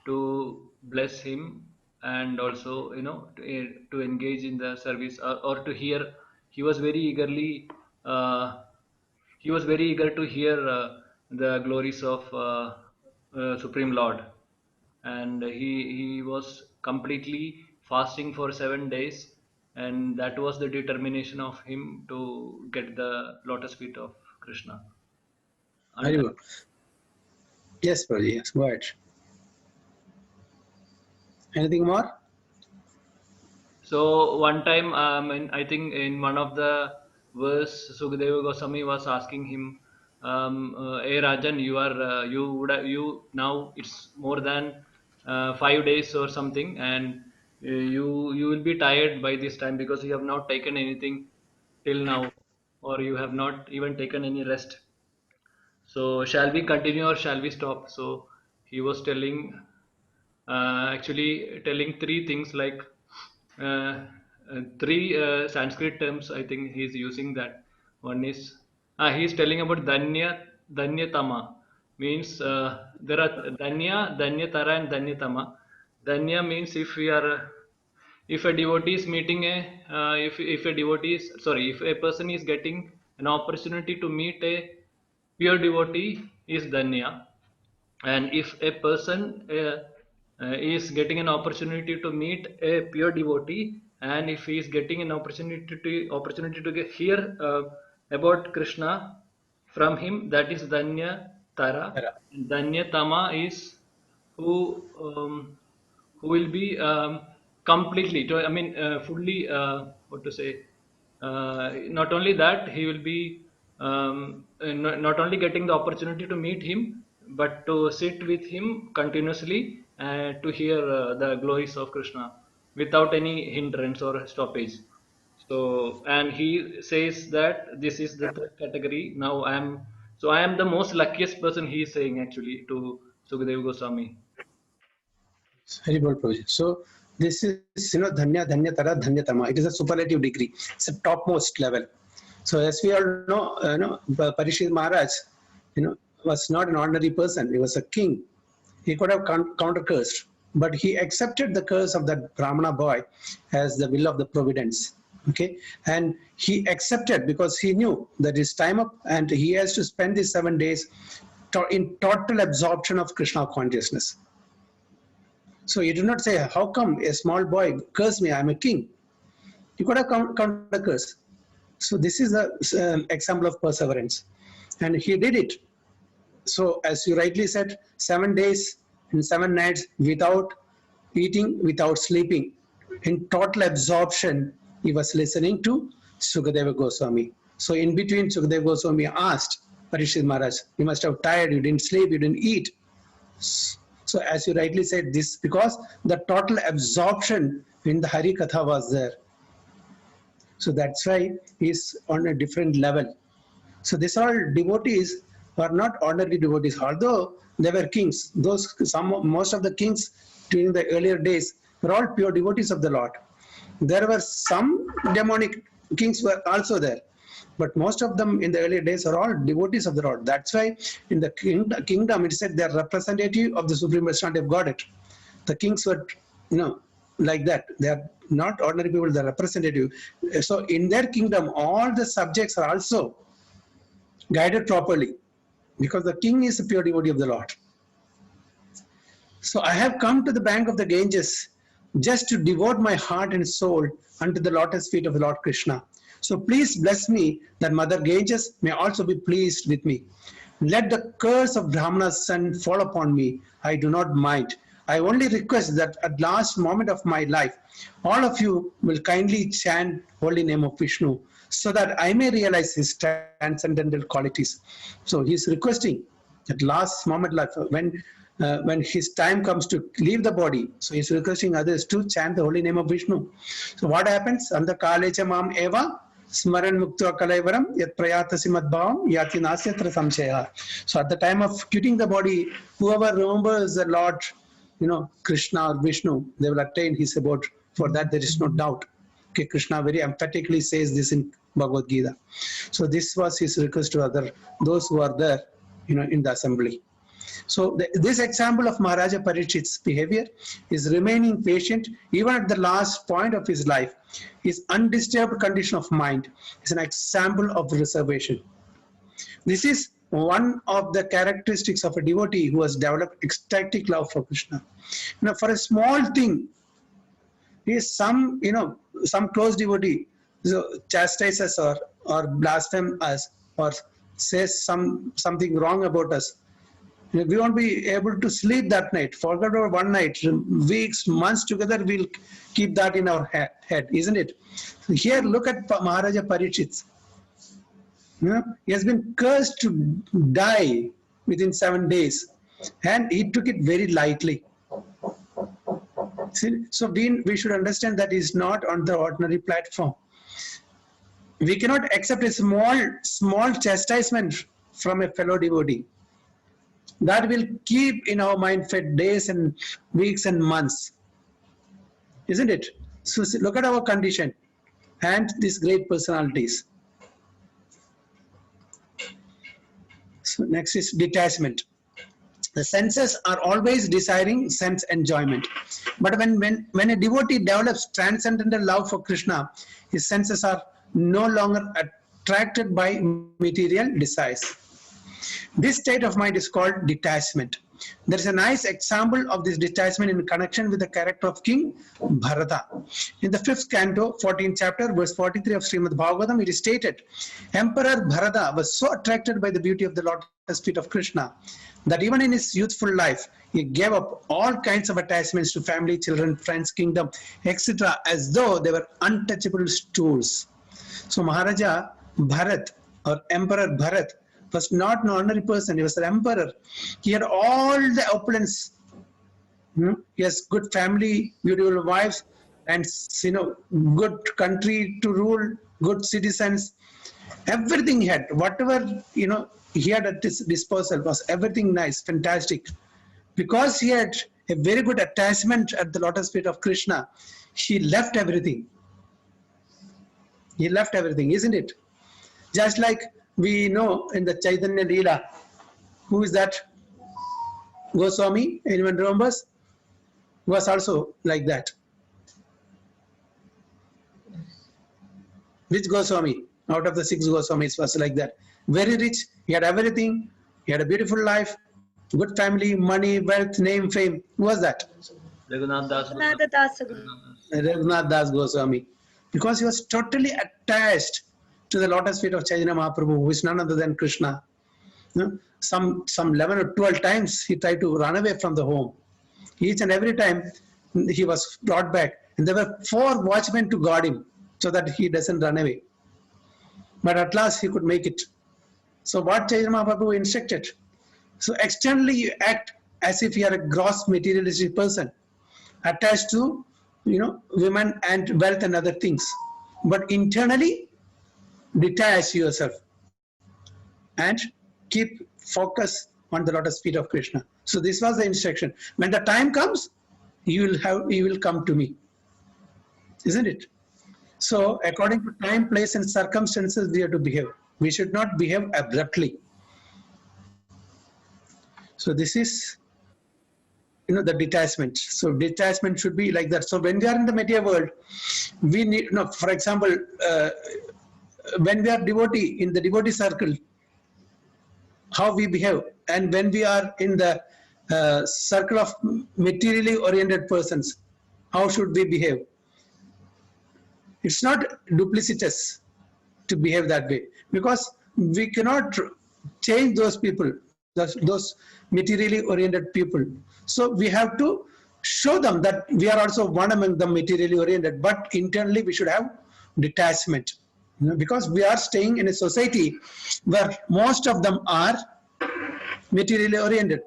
to bless him and also to engage in the service, or to hear. He was very eagerly he was very eager to hear the glories of Supreme Lord, and he was completely fasting for 7 days, and that was the determination of him to get the lotus feet of Krishna. Very And good. Yes, Prabhuji. Yes, go ahead. Anything more? so one time, I think in one of the verse, Sukadeva Goswami was asking him, "Hey Rajan, you now it's more than 5 days or something, and you will be tired by this time because you have not taken anything till now, or you have not even taken any rest. So shall we continue or shall we stop?" So he was telling, actually telling three things, like uh, three Sanskrit terms. I think he's using that. One is he's telling about Danyatama, means there are Danyatara, and Danyatama. Danya means if a devotee is meeting if a devotee is, sorry, if a person is getting an opportunity to meet a pure devotee, is Danya. And if a person is getting an opportunity to meet a pure devotee, and if he is getting an opportunity to hear about Krishna from him, that is Danya Tara. Tara. Danya Tama is who um, who will be completely, fully, what to say, not only that, he will be not only getting the opportunity to meet him, but to sit with him continuously and to hear the glories of Krishna without any hindrance or stoppage. So, and he says that this is the third category. Now I am the most luckiest person, he is saying actually to Sukadeva Goswami. Very good, Prabhuji. So this is, Dhanya, Dhanya Tara, Dhanya Tama. It is a superlative degree. It's a topmost level. So as we all know, Parishit Maharaj, was not an ordinary person. He was a king. He could have counter-cursed, but he accepted the curse of that Brahmana boy as the will of the providence. Okay, and he accepted because he knew that his time up, and he has to spend these 7 days in total absorption of Krishna consciousness. So he did not say, "How come a small boy curse me? I'm a king." He could have counter curse. So this is the example of perseverance, and he did it. So as you rightly said, 7 days and 7 nights without eating, without sleeping, in total absorption, he was listening to Sukadeva Goswami. So in between, Sukadeva Goswami asked Parishit Maharaj, "You must have tired, you didn't sleep, you didn't eat." So as you rightly said, this because the total absorption in the Hari Katha was there. So that's why he's on a different level. So these all devotees are not ordinary devotees, although they were kings. Most of the kings during the earlier days were all pure devotees of the Lord. There were some demonic kings were also there, but most of them in the earlier days are all devotees of the Lord. That's why in the kingdom it said they are representative of the Supreme Personality of Godhead. The kings were, like that. They are not ordinary people, they are representative. So in their kingdom, all the subjects are also guided properly, because the king is a pure devotee of the Lord. So I have come to the bank of the Ganges just to devote my heart and soul unto the lotus feet of the Lord Krishna. So please bless me that Mother Ganges may also be pleased with me. Let the curse of Brahmana's son fall upon me. I do not mind. I only request that at last moment of my life, all of you will kindly chant holy name of Vishnu, so that I may realize his transcendental qualities. So he is requesting at last moment life, when his time comes to leave the body, so he is requesting others to chant the holy name of Vishnu. So what happens? Anda kalecha mam eva smaran muktva kalaivaram yat prayatasi madbhavam yati nasyatra samshaya. So at the time of quitting the body, whoever remembers the Lord, Krishna or Vishnu, they will attain his abode. For that there is no doubt. Okay, Krishna very emphatically says this in Bhagavad Gita. So this was his request to those who are there, in the assembly. So this example of Maharaja Parikshit's behavior is remaining patient even at the last point of his life. His undisturbed condition of mind is an example of reservation. This is one of the characteristics of a devotee who has developed ecstatic love for Krishna. Now, for a small thing, some close devotee chastises us or blasphemes us or says something wrong about us. We won't be able to sleep that night. Forget about one night, weeks, months together, we'll keep that in our head, isn't it? Here, look at Maharaja Parikshit. He has been cursed to die within 7 days, and he took it very lightly. See? So we should understand that he's not on the ordinary platform. We cannot accept a small chastisement from a fellow devotee. That will keep in our mind for days and weeks and months, isn't it? So look at our condition and these great personalities. So next is detachment. The senses are always desiring sense enjoyment. But when a devotee develops transcendental love for Krishna, his senses are no longer attracted by material desires. This state of mind is called detachment. There is a nice example of this detachment in connection with the character of King Bharata. In the 5th canto, 14th chapter, verse 43 of Srimad Bhagavatam, it is stated, Emperor Bharata was so attracted by the beauty of the lotus feet of Krishna that even in his youthful life, he gave up all kinds of attachments to family, children, friends, kingdom, etc., as though they were untouchable stools. So Maharaja Bharat, or Emperor Bharat, was not an ordinary person. He was an emperor. He had all the opulence. He has good family, beautiful wives, and good country to rule, good citizens. Everything he had, whatever he had at his disposal was everything nice, fantastic. Because he had a very good attachment at the lotus feet of Krishna, he left everything. He left everything, isn't it? Just like we know in the Chaitanya Leela, who is that? Goswami, anyone remembers? Was also like that. Which Goswami? Out of the 6 Goswamis was like that. Very rich, he had everything, he had a beautiful life, good family, money, wealth, name, fame. Who was that? Raghunath Das. Raghunath Das Guru. Raghunath Das Goswami. Because he was totally attached to the lotus feet of Chaitanya Mahaprabhu, who is none other than Krishna. Some 11 or 12 times he tried to run away from the home. Each and every time he was brought back. And there were 4 watchmen to guard him so that he doesn't run away. But at last he could make it. So what Chaitanya Mahaprabhu instructed? So externally you act as if you are a gross materialistic person, attached to women and wealth and other things. But internally, detach yourself and keep focus on the lotus feet of Krishna. So this was the instruction. When the time comes, you will come to me. Isn't it? So according to time, place, and circumstances, we have to behave. We should not behave abruptly. So this is the detachment. So detachment should be like that. So when we are in the material world, we need, for example, when we are devotee, in the devotee circle, how we behave, and when we are in the circle of materially oriented persons, how should we behave? It's not duplicitous to behave that way, because we cannot change those people, those materially oriented people. So we have to show them that we are also one among them materially oriented, but internally we should have detachment. Because we are staying in a society where most of them are materially oriented.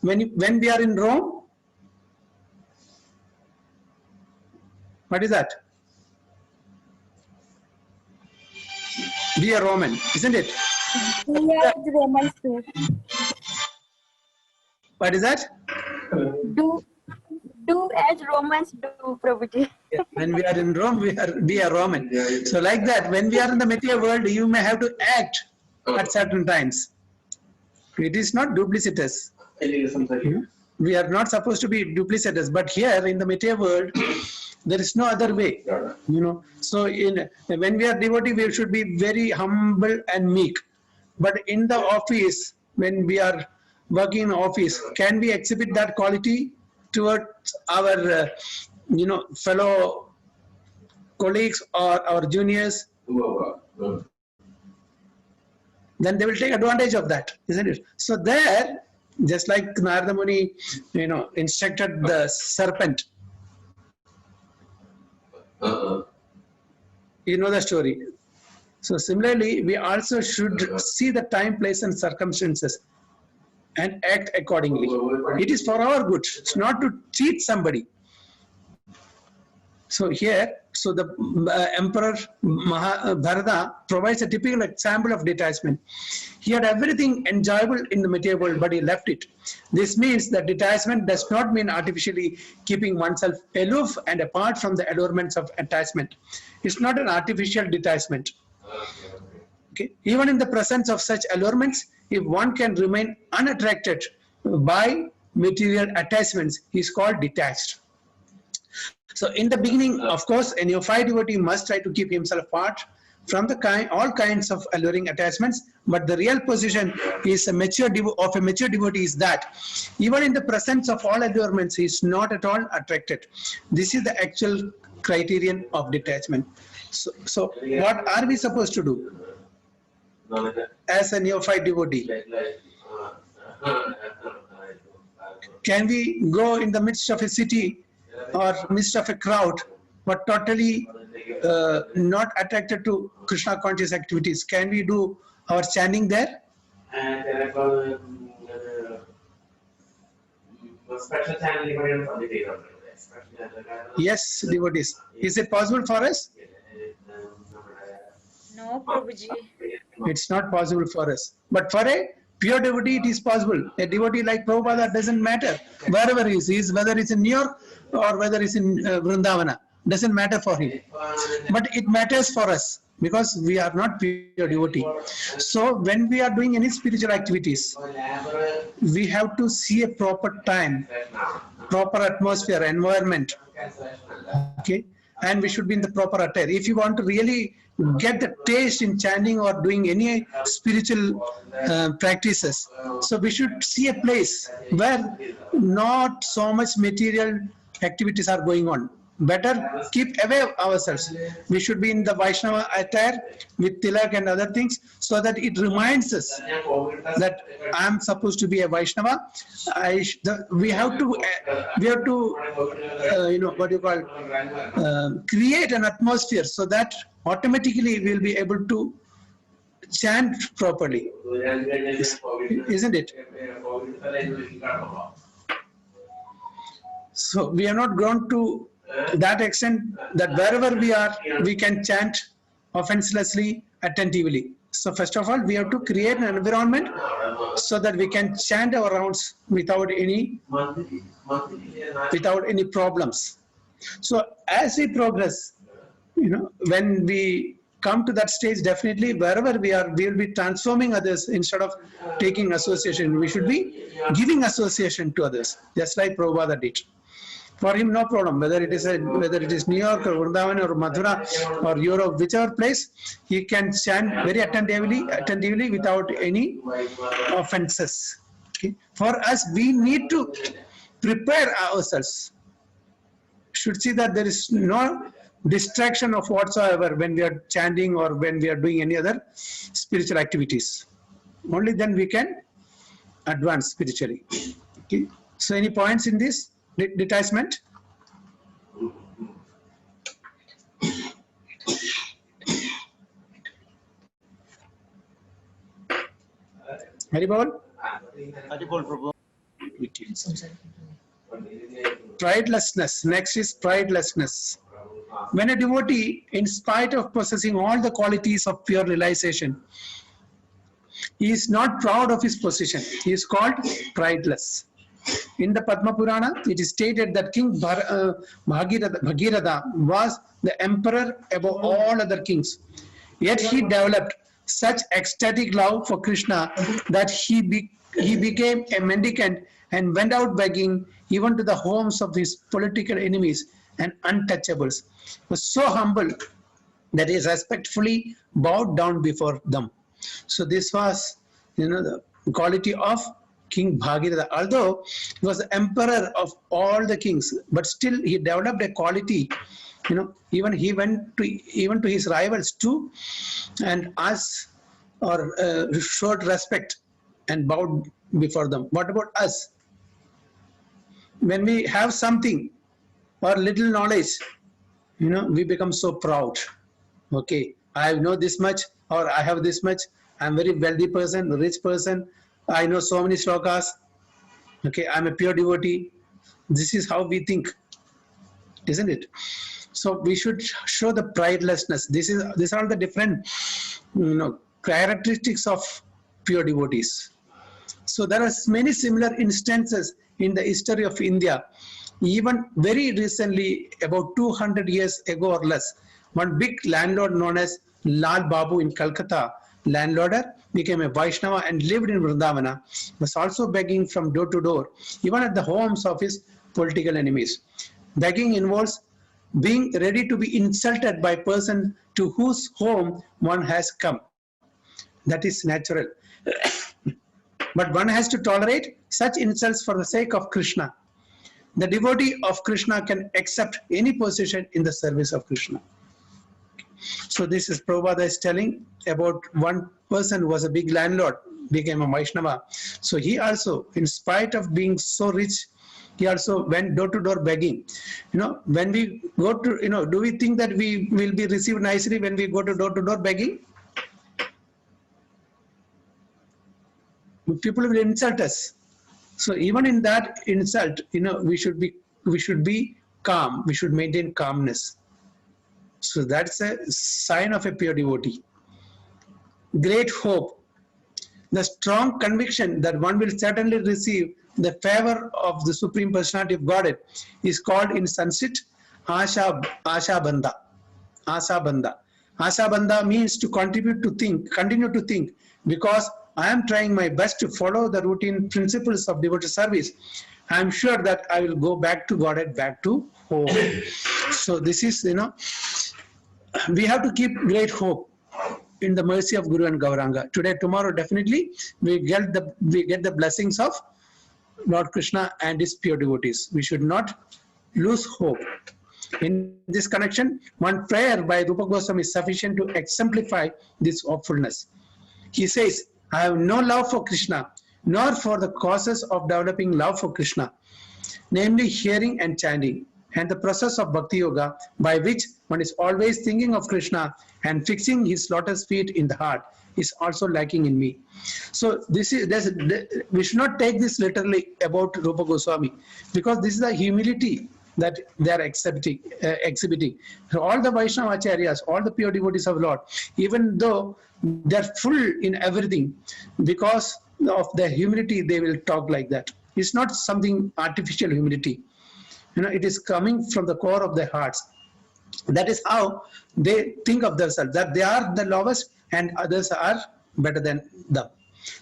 When we are in Rome, what is that? We are Roman, isn't it? We are Romans too. What is that? Do as Romans do, Prabhuji. When we are in Rome, we are Roman. So like that, when we are in the material world, you may have to act at certain times. It is not duplicitous. We are not supposed to be duplicitous, but here in the material world, there is no other way, So when we are devotee, we should be very humble and meek. But in the office, when we are working in office, can we exhibit that quality towards our, fellow colleagues or our juniors? Then they will take advantage of that, isn't it? So there, just like Narada Muni, instructed the serpent. You know the story. So similarly, we also should see the time, place, and circumstances and act accordingly. It is for our good. It's not to cheat somebody. So here, the Emperor Bharata provides a typical example of detachment. He had everything enjoyable in the material world, but he left it. This means that detachment does not mean artificially keeping oneself aloof and apart from the allurements of attachment. It's not an artificial detachment. Okay? Even in the presence of such allurements, if one can remain unattracted by material attachments, he is called detached. So in the beginning, of course, a neophyte devotee must try to keep himself apart from all kinds of alluring attachments. But the real position is a mature devotee is that even in the presence of all allurements, he is not at all attracted. This is the actual criterion of detachment. So what are we supposed to do as a neophyte devotee? Can we go in the midst of a city or midst of a crowd, but totally not attracted to Krishna conscious activities? Can we do our chanting there? Yes, devotees. Is it possible for us? No, Prabhuji. It's not possible for us. But for a pure devotee, it is possible. A devotee like Prabhupada doesn't matter. Wherever he is, whether it's in New York or whether it's in Vrindavana, doesn't matter for him. But it matters for us because we are not pure devotee. So when we are doing any spiritual activities, we have to see a proper time, proper atmosphere, environment. Okay? And we should be in the proper attire. If you want to really get the taste in chanting or doing any spiritual practices, so we should see a place where not so much material activities are going on. Better keep away ourselves. We should be in the Vaishnava attire with tilak and other things, so that it reminds us that I am supposed to be a Vaishnava. We have to create an atmosphere so that automatically we'll be able to chant properly. Isn't it? So we are not grown to that extent that wherever we are, we can chant offenselessly, attentively. So first of all, we have to create an environment so that we can chant our rounds without any problems. So as we progress, when we come to that stage, definitely wherever we are, we will be transforming others instead of taking association. We should be giving association to others, just like Prabhupada did. For him, no problem. Whether it is New York or Vrindavan or Mathura or Europe, whichever place, he can chant very attentively without any offenses. Okay? For us, we need to prepare ourselves. Should see that there is no distraction of whatsoever when we are chanting or when we are doing any other spiritual activities. Only then we can advance spiritually. Okay? So any points in this? Detachment? Haribol? Haribol, Prabhu. Pridelessness. Next is pridelessness. When a devotee, in spite of possessing all the qualities of pure realization, he is not proud of his position, he is called prideless. In the Padma Purana, it is stated that King Bhagirath was the emperor above all other kings. Yet he developed such ecstatic love for Krishna that he he became a mendicant and went out begging even to the homes of his political enemies and untouchables. He was so humble that he respectfully bowed down before them. So this was, the quality of King Bhagiratha. Although he was the emperor of all the kings, but still he developed a quality. Even he went to even to his rivals too, and asked or showed respect and bowed before them. What about us? When we have something or little knowledge, we become so proud. Okay, I know this much or I have this much. I'm very wealthy person, rich person. I know so many slokas. Okay, I'm a pure devotee. This is how we think, isn't it? So we should show the pridelessness. These are the different, characteristics of pure devotees. So there are many similar instances in the history of India. Even very recently, about 200 years ago or less, one big landlord known as Lal Babu in Calcutta, landlorder, became a Vaishnava and lived in Vrindavana, was also begging from door to door, even at the homes of his political enemies. Begging involves being ready to be insulted by a person to whose home one has come. That is natural. But one has to tolerate such insults for the sake of Krishna. The devotee of Krishna can accept any position in the service of Krishna. So this is Prabhupada is telling about one person who was a big landlord, became a Vaishnava. So he also, in spite of being so rich, he also went door to door begging. When we go to, do we think that we will be received nicely when we go to door begging? People will insult us. So even in that insult, we should be calm. We should maintain calmness. So that's a sign of a pure devotee. Great hope. The strong conviction that one will certainly receive the favor of the Supreme Personality of Godhead is called in Sanskrit Asha Bandha. Asha Bandha. Asha Bandha means to continue to think, because I am trying my best to follow the routine principles of devotee service. I am sure that I will go back to Godhead, back to home. So this is, we have to keep great hope in the mercy of Guru and Gauranga. Today, tomorrow, definitely we get the blessings of Lord Krishna and his pure devotees. We should not lose hope. In this connection, one prayer by Rupa Goswami is sufficient to exemplify this hopefulness. He says, I have no love for Krishna, nor for the causes of developing love for Krishna, namely hearing and chanting, and the process of Bhakti Yoga, by which one is always thinking of Krishna and fixing his lotus feet in the heart, is also lacking in me. So we should not take this literally about Rupa Goswami, because this is the humility that they are exhibiting. So all the Vaishnava Acharyas, all the pure devotees of Lord, even though they're full in everything, because of their humility, they will talk like that. It's not something artificial humility. It is coming from the core of their hearts. That is how they think of themselves, that they are the lowest and others are better than them.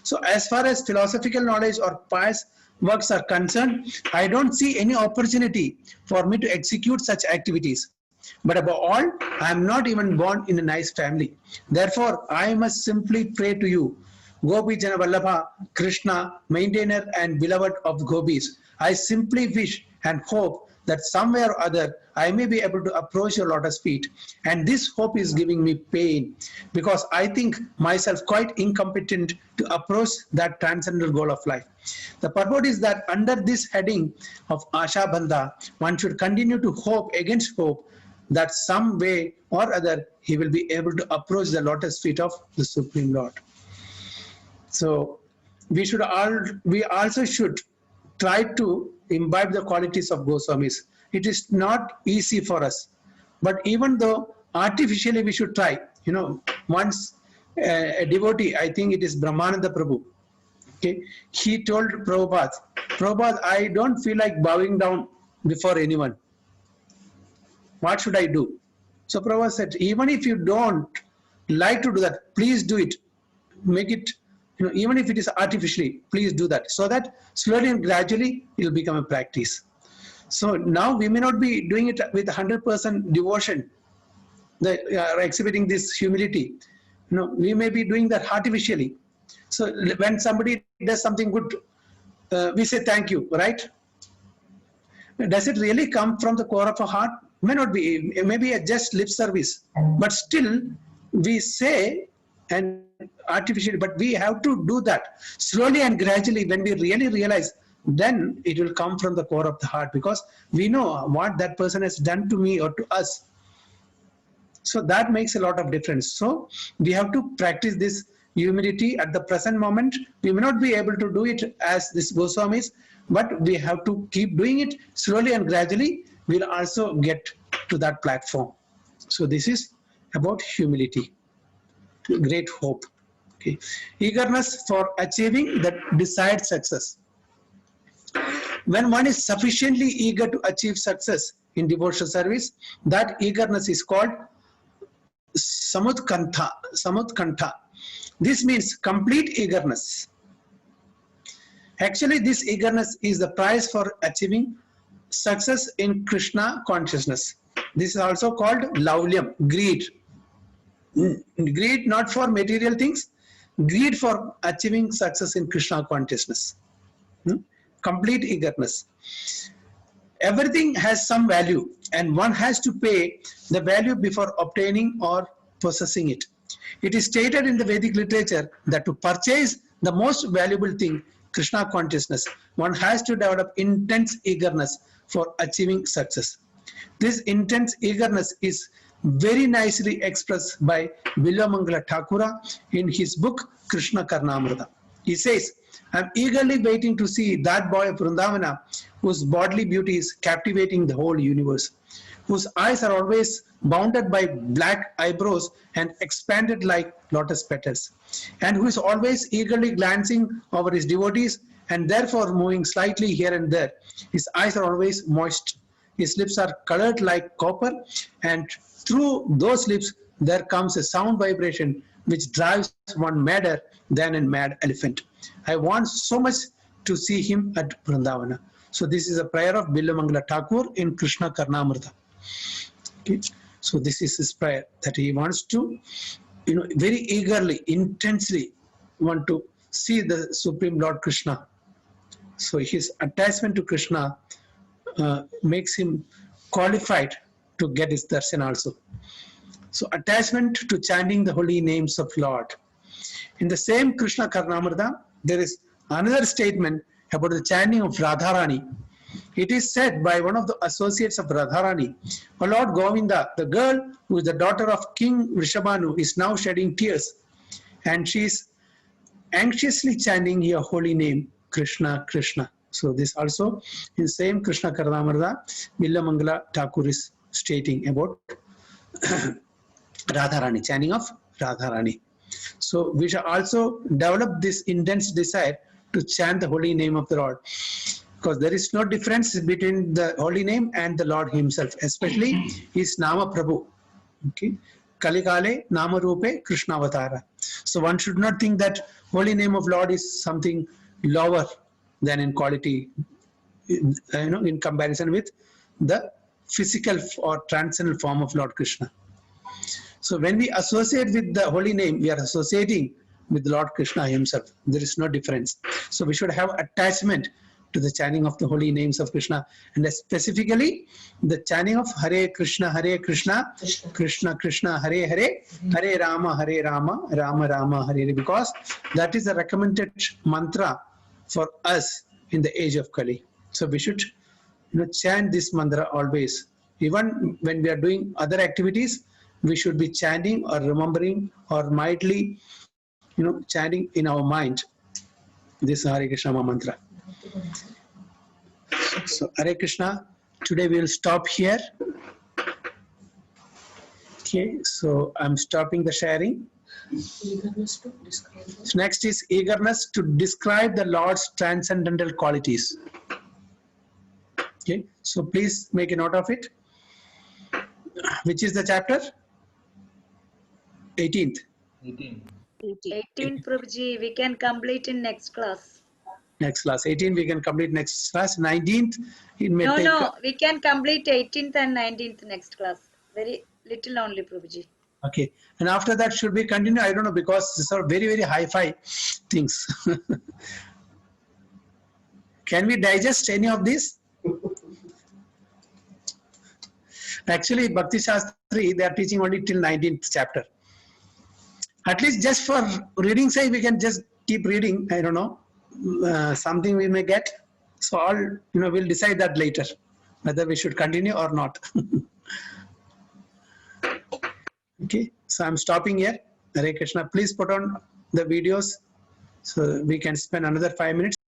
So as far as philosophical knowledge or pious works are concerned, I don't see any opportunity for me to execute such activities. But above all, I am not even born in a nice family. Therefore, I must simply pray to you, Gopi Jana Vallabha, Krishna, maintainer and beloved of gopis. I simply wish and hope that somewhere or other I may be able to approach your lotus feet. And this hope is giving me pain, because I think myself quite incompetent to approach that transcendental goal of life. The purport is that under this heading of Asha Bandha, one should continue to hope against hope that some way or other he will be able to approach the lotus feet of the Supreme Lord. So we also should try to imbibe the qualities of Goswamis. It is not easy for us, but even though artificially we should try. Once a devotee, I think it is Brahmananda Prabhu, okay, he told Prabhupada, I don't feel like bowing down before anyone. What should I do? So Prabhupada said, even if you don't like to do that, please do it. Make it, even if it is artificially, please do that, so that slowly and gradually it will become a practice. So now we may not be doing it with 100% devotion, exhibiting this humility. We may be doing that artificially. So when somebody does something good, we say thank you, right? Does it really come from the core of our heart? May not be. It may be a just lip service, but still we say and artificially. But we have to do that slowly and gradually. When we really realize, then it will come from the core of the heart, because we know what that person has done to me or to us. So that makes a lot of difference. So we have to practice this humility at the present moment. We may not be able to do it as this Goswamis, but we have to keep doing it slowly and gradually. We'll also get to that platform. So this is about humility, great hope. Okay. Eagerness for achieving the desired success. When one is sufficiently eager to achieve success in devotional service, that eagerness is called samutkantha. This means complete eagerness. Actually, this eagerness is the price for achieving success in Krishna consciousness. This is also called laulyam, greed. Greed not for material things, greed for achieving success in Krishna consciousness. Complete eagerness. Everything has some value, and one has to pay the value before obtaining or possessing it. It is stated in the Vedic literature that to purchase the most valuable thing, Krishna consciousness, one has to develop intense eagerness for achieving success. This intense eagerness is very nicely expressed by Bilvamangala Thakura in his book Krishna Karnamrita. He says, "I am eagerly waiting to see that boy of Vrindavana whose bodily beauty is captivating the whole universe, whose eyes are always bounded by black eyebrows and expanded like lotus petals, and who is always eagerly glancing over his devotees and therefore moving slightly here and there. His eyes are always moist, his lips are colored like copper, and through those lips there comes a sound vibration which drives one madder than a mad elephant. I want so much to see him at Vrindavana." So this is a prayer of Bilvamangala Thakur in Krishna Karnamrita. Okay. So this is his prayer, that he wants to, very eagerly, intensely want to see the Supreme Lord Krishna. So his attachment to Krishna makes him qualified to get his darshan also. So attachment to chanting the holy names of Lord. In the same Krishna Karnamrita, there is another statement about the chanting of Radharani. It is said by one of the associates of Radharani, "O Lord Govinda, the girl who is the daughter of King Vrishabhanu is now shedding tears, and she is anxiously chanting your holy name, Krishna, Krishna." So this also in same Krishna Karnamrita, Bilvamangala Thakur is stating about Radharani, chanting of Radharani. So we shall also develop this intense desire to chant the holy name of the Lord, because there is no difference between the holy name and the Lord himself, especially his Nama Prabhu. Okay, Kalikale Nama Rupe Krishna Avatara. So one should not think that holy name of Lord is something lower than in quality, in comparison with the physical or transcendental form of Lord Krishna. So when we associate with the holy name, we are associating with Lord Krishna himself. There is no difference. So we should have attachment to the chanting of the holy names of Krishna, and specifically the chanting of Hare Krishna, Krishna Krishna, Hare Hare, Hare Rama, Rama Rama, Hare Hare, because that is the recommended mantra for us in the age of Kali. So we should chant this mantra always. Even when we are doing other activities, we should be chanting or remembering or mildly chanting in our mind this Hare Krishna mantra. So Hare Krishna, today we will stop here. Okay, so I'm stopping the sharing. So next is eagerness to describe the Lord's transcendental qualities. Okay, so please make a note of it. Which is the chapter? 18th. 18. 18 Prabhuji, we can complete in next class. Next class. 18 we can complete next class. 19th it may take. No, we can complete 18th and 19th next class. Very little only, Prabhuji. Okay. And after that should we continue? I don't know, because these are very, very hi-fi things. Can we digest any of this? Actually, Bhakti Shastri, they are teaching only till 19th chapter. At least just for reading side, we can just keep reading. I don't know, something we may get. So all, we'll decide that later, whether we should continue or not. Okay, so I'm stopping here. Hare Krishna. Please put on the videos so we can spend another 5 minutes.